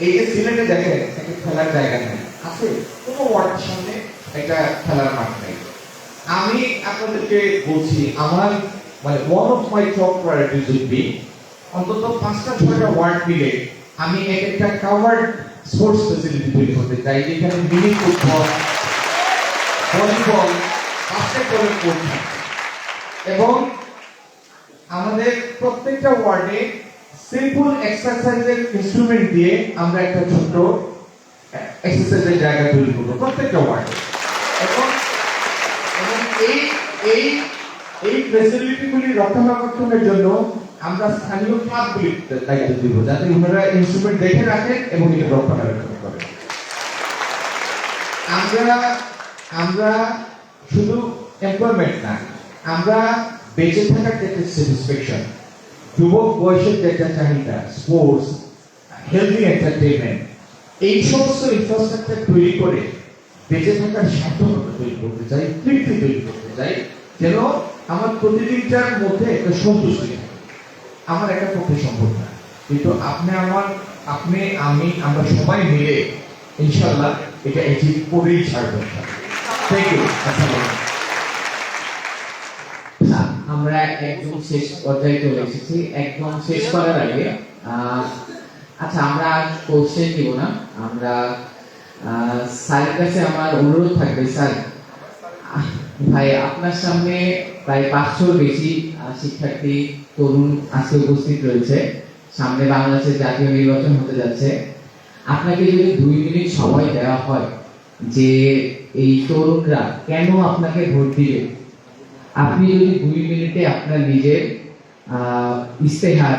এই যে সিলেটে দেখেন একটা খেলার জায়গা নেই, আছে কোনো ওয়ার্ডের সামনে একটা খেলার মাঠ নেই। আমি আপনাদেরকে বলছি, আমার মানে one of my top priorities will be অন্তত 5টা-6টা ওয়ার্ড মিলে আমি একটা কাভার্ড স্পোর্টস ফ্যাসিলিটি তৈরি করতে চাই, যেখানে মিনি ফুটবল, ভলিবল, বাস্কেটবলের কোর্ট থাকবে এবং আমাদের প্রত্যেকটা ওয়ার্ডে সিম্পল এক্সারসাইজের ইনস্ট্রুমেন্ট দিয়ে আমরা একটা ছোট এক্সারসাইজের জায়গা তৈরি করবো প্রত্যেকটা ওয়ার্ডে। এবং এই ফ্যাসিলিটিগুলি রক্ষণাবেক্ষণের জন্য আমরা স্থানীয় ক্লাবগুলির দায়িত্ব দিব, যাতে ওনারা ইনস্ট্রুমেন্ট দেখে রাখেন এবং এটা রক্ষণাবেক্ষণ করেন। আমরা শুধু এমপ্লয়মেন্ট না, আমরা বেঁচে থাকার যে একটা স্যাটিসফ্যাকশন, যুবক বয়সের যে একটা চাহিদা, স্পোর্টস, হেলদি এন্টারটেইনমেন্ট, এই সমস্ত ইনফ্রাস্ট্রাকচার তৈরি করে বেঁচে থাকার সার্থকতা তৈরি করতে চাই, তৃপ্তি তৈরি করতে চাই, যেন আমার প্রতিদিনটার মধ্যে একটা সন্তুষ্টি থাকে। আমার একা পক্ষে সম্ভব না, কিন্তু আমরা সবাই মিলে ইনশাআল্লাহ এটা অ্যাচিভ করেই ছাড়বো। Thank you. আমরা একদম শেষ পর্যায়ে চলে এসেছি। একদম শেষ করার আগে আচ্ছা, আমরা কোশ্চেন দিব না, আমরা স্যারের কাছে আমার অনুরোধ থাকবে। স্যার ভাই, আপনার সামনে প্রায় 500 বেশি শিক্ষার্থী তরুণ আজকে উপস্থিত রয়েছে। সামনে বাংলাদেশের জাতীয় নির্বাচন হতে যাচ্ছে। আপনাকে যদি 2 মিনিট সময় দেওয়া হয় যে এই তরুণরা কেন আপনাকে ভোট দিবে, আপনি যদি 2 মিনিটে আপনার নিজের ইস্তেহার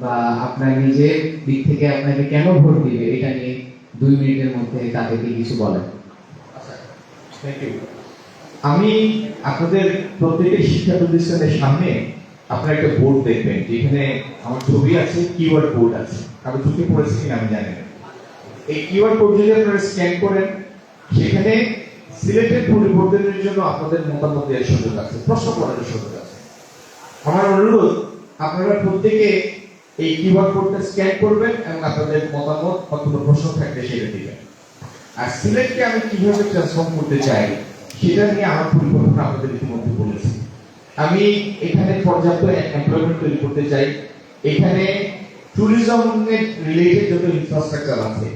বা আপনার নিজের দিক থেকে আপনাকে কেন ভোট দিবে এটা নিয়ে 2 মিনিটের মধ্যে তাদেরকে কিছু বলেন। Thank you. আমি আপনাদের প্রত্যেকের শিক্ষা প্রতিষ্ঠানের সামনে আপনারা একটা বোর্ড দেখবেন, যেখানে আমার ছবি আছে, কিউআর কোড আছে। আপনি চোখে পড়েছে কিনা আমি জানি না। এই কিউআর কোড যদি আপনারা স্ক্যান করেন, সেখানে সিলেটের পরিবর্তনের জন্য আপনাদের মতামত দেওয়ার সুযোগ আছে, প্রশ্ন করার সুযোগ আছে। আমার অনুরোধ, আপনারা প্রত্যেকে এই কিউআর কোডটা স্ক্যান করবেন এবং আপনাদের মতামত অথবা প্রশ্ন থাকলে সেটা দিবেন। আর সিলেটকে আমি কিভাবে ট্রান্সফর্ম করতে চাই সেটা নিয়ে আমার পরিকল্পনা আপনাদের ইতিমধ্যে বলেছি। আমি এখানে পর্যাপ্ত এমপ্লয়মেন্ট তৈরি করতে চাই। এখানে ট্যুরিজমের রিলেটেড যত ইনফ্রাস্ট্রাকচার আছে,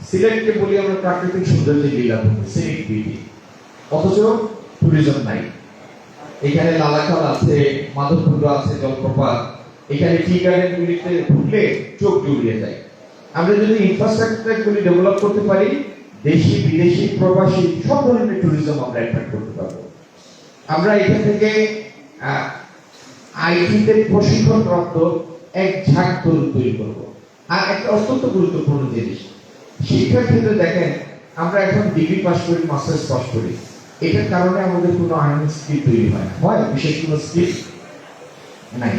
সিলেটকে বলি আমরা প্রাকৃতিক সৌন্দর্যের লীলাভূমি, সিলেট বিউটি, অথচ ট্যুরিজম নাই। এখানে লালাখাল আছে, মাধবকুণ্ড আছে, জলপ্রপাত। এখানে টি গার্ডেন গুলিতে ঢুকলে চোখ জুড়িয়ে যায়। আমরা যদি ইনফ্রাস্ট্রাকচার গুলি ডেভেলপ করতে পারি, দেশি বিদেশি প্রবাসী সব ধরনের ট্যুরিজম আমরা অ্যাট্রাক্ট করতে পারবো। আমরা এখান থেকে আইটিতে প্রশিক্ষণপ্রাপ্ত এক ঝাঁক তরুণ তৈরি করবো। আর একটা অত্যন্ত গুরুত্বপূর্ণ জিনিস, শিক্ষার ক্ষেত্রে দেখেন, আমরা এখন ডিগ্রি পাস করি, মাস্টার্স পাস করি, এটার কারণে আমাদের কোনো আর্নিং স্কিল তৈরি হয় বিশেষ কোনো স্কিল নাই।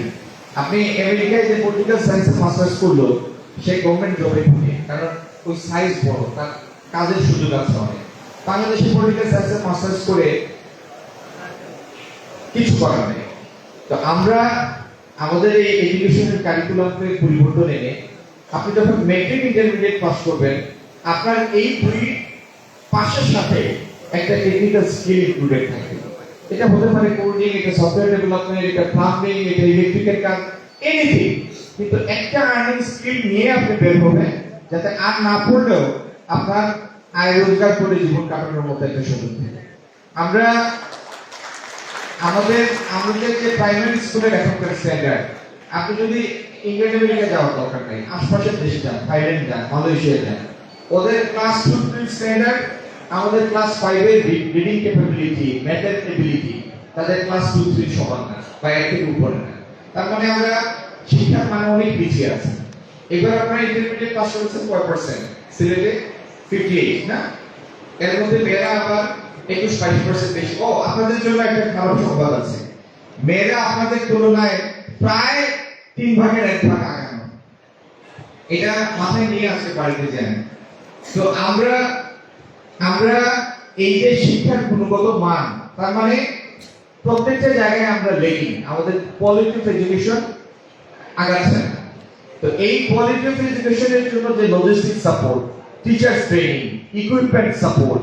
আপনি আমেরিকায় যে পলিটিক্যাল সায়েন্সে মাস্টার্স করলো, সে গভর্নমেন্ট জবে ঢুকে, কারণ ওই সাইজ বড়, তার কাজের সুযোগ আছে অনেক। বাংলাদেশে পলিটিক্যাল সায়েন্সে মাস্টার্স করে কিছু করার নেই। তো আমরা আমাদের এই এডুকেশনের কারিকুলামে পরিবর্তন এনে, আপনি যখন মেট্রিক ইন্টারমিডিয়েট পাস করবেন, আপনার এই 2 পাশের সাথে একটা টেকনিক্যাল স্কিল ইনক্লুডেড থাকবে। এটা হতে পারে কোডিং, এটা সফটওয়্যার ডেভেলপমেন্ট, এটা প্লাম্বিং, এটা ইলেকট্রিক্যাল কাজ, এনিথিং। কিন্তু একটা আর্নিং স্কিল নিয়ে আপনি বের হবেন, যাতে আর না পড়লেও আপনার আয় রোজগার করে জীবন কাটানোর মতো একটা সুযোগ থাকে। আমাদের যে প্রাইমারি স্কুলের এখনকার স্ট্যান্ডার্ড, আপনি যদি ইংল্যান্ড আমেরিকা যাওয়ার দরকার নেই, আশপাশের দেশে যান, থাইল্যান্ড যান, মালয়েশিয়া যান, ওদের ক্লাস 2 স্ট্যান্ডার্ড আমাদের ক্লাস 5 এর রিডিং ক্যাপাবিলিটি, ম্যাথের এবিলিটি তাদের ক্লাস 2-3 সমান না বা এর থেকে উপরে না। তার মানে আমরা শিক্ষার মানে অনেক পিছিয়ে আছি। এবার আপনারা ইন্টারমিডিয়েট পাস করেছেন কয় পার্সেন্ট? সিলেটে 58 না? এর মধ্যে মেয়েরা আবার 21-22% বেশি। আপনাদের জন্য একটা খারাপ সংবাদ আছে, মেয়েরা আপনাদের তুলনায় প্রায় 3 ভাগের 1 ভাগ আগানো। এটা মাথায় নিয়ে আসে বাড়িতে যান। তো আমরা এই যে শিক্ষার গুণগত মান, তার মানে প্রত্যেকটা জায়গায় আমরা লেগি, আমাদের কোয়ালিটি অফ এডুকেশন আগাচ্ছে না। তো এই কোয়ালিটি অফ এডুকেশনের জন্য যে logistic support, teachers training, equipment support,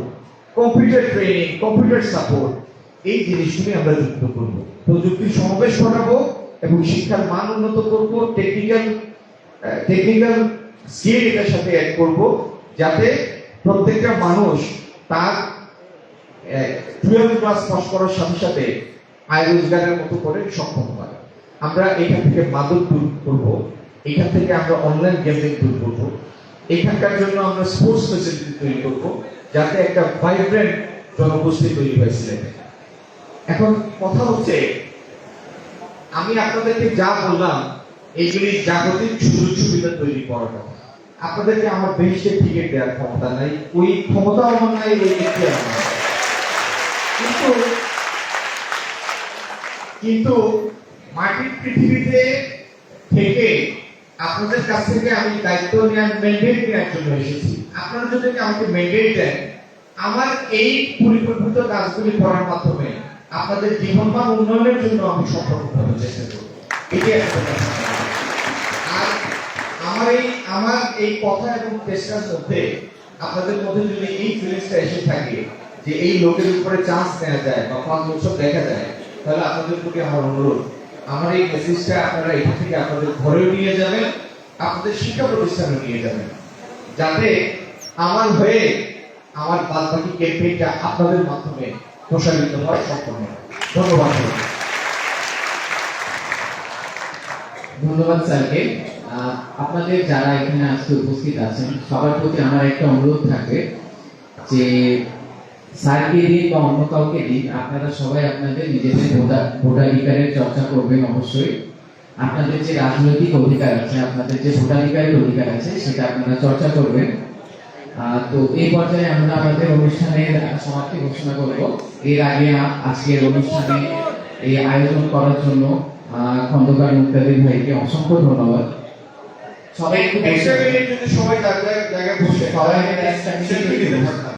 computer training, computer support, এই জিনিসগুলি আমরা যুক্ত করব, প্রযুক্তির সমাবেশ ঘটাবো এবং শিক্ষার মান উন্নত করব, টেকনিক্যাল স্কিল এটার সাথে অ্যাড করব, যাতে প্রত্যেকটা মানুষ তার 12 ক্লাস পাস করার সাথে সাথে আয় রোজগারের মতো করে সক্ষম হয়। আমরা এখান থেকে মাদক দূর করব, এখান থেকে আমরা অনলাইন গেমিং দূর করব, এখানকার জন্য আমরা স্পোর্টস ফ্যাসিলিটি তৈরি করব, যাতে একটা ভাইব্রেন্ট জনগোষ্ঠী তৈরি হয়েছিল। এখন কথা হচ্ছে, আমি আপনাদেরকে যা বললাম এইগুলি জাগতিক সুযোগ সুবিধা তৈরি করার কথা। আপনাদেরকে আমার বেশি টিকিট দেওয়ার ক্ষমতা নাই, ওই ক্ষমতা আমার নাই, ওই ব্যক্তি আমার নাই। কিন্তু মাটির পৃথিবীতে থেকে আপনাদের কাছ থেকে আমি দায়িত্ব নেওয়ার ম্যান্ডেট নেওয়ার জন্য এসেছি। আপনারা যদি আমাকে ম্যান্ডেট দেন, আমার এই পরিকল্পিত কাজগুলি করার মাধ্যমে আপনাদের জীবনমান উন্নয়নের জন্য আমি সম্পূর্ণভাবে চেষ্টা করব। এটি একটা কথা। আর আমার এই কথা এবং চেষ্টার মধ্যে আপনাদের মধ্যে যদি এই ফিলিংসটা এসে থাকে যে এই লোকের উপরে চান্স নেওয়া যায় বা 5 বছর দেখা যায়, তাহলে আপনাদের প্রতি আমার অনুরোধ, আমার এই মেসেজটা আপনারা এখান থেকে আপনাদের ঘরেও নিয়ে যাবেন, আপনাদের শিক্ষা প্রতিষ্ঠানে নিয়ে যাবেন, যাতে আমার হয়ে আমার বাদ বাকি ক্যাম্পেইনটা আপনাদের মাধ্যমে প্রসারিত হওয়া সম্ভব হয়। ধন্যবাদ। ধন্যবাদ স্যারকে। আপনাদের যারা এখানে আজকে উপস্থিত আছেন সবার প্রতি আমার একটা অনুরোধ থাকবে যে স্যারকে দিন বা অন্য কাউকে দিন, আপনারা সবাই আপনাদের নিজেদের ভোটাধিকারের চর্চা করবেন। অবশ্যই আপনাদের যে রাজনৈতিক অধিকার আছে, আপনাদের যে ভোটাধিকারের অধিকার আছে, সেটা আপনারা চর্চা করবেন। তো এই পর্যায়ে আমরা আমাদের অনুষ্ঠানের সমাপ্তি ঘোষণা করব। এর আগে আজকের অনুষ্ঠানে এই আয়োজন করার জন্য খন্দকার মুক্তাদির ভাইকে অসংখ্য ধন্যবাদ। সবাই একটু একটা মিনিট যদি সবাই তার জায়গায় বসে সবাই একটা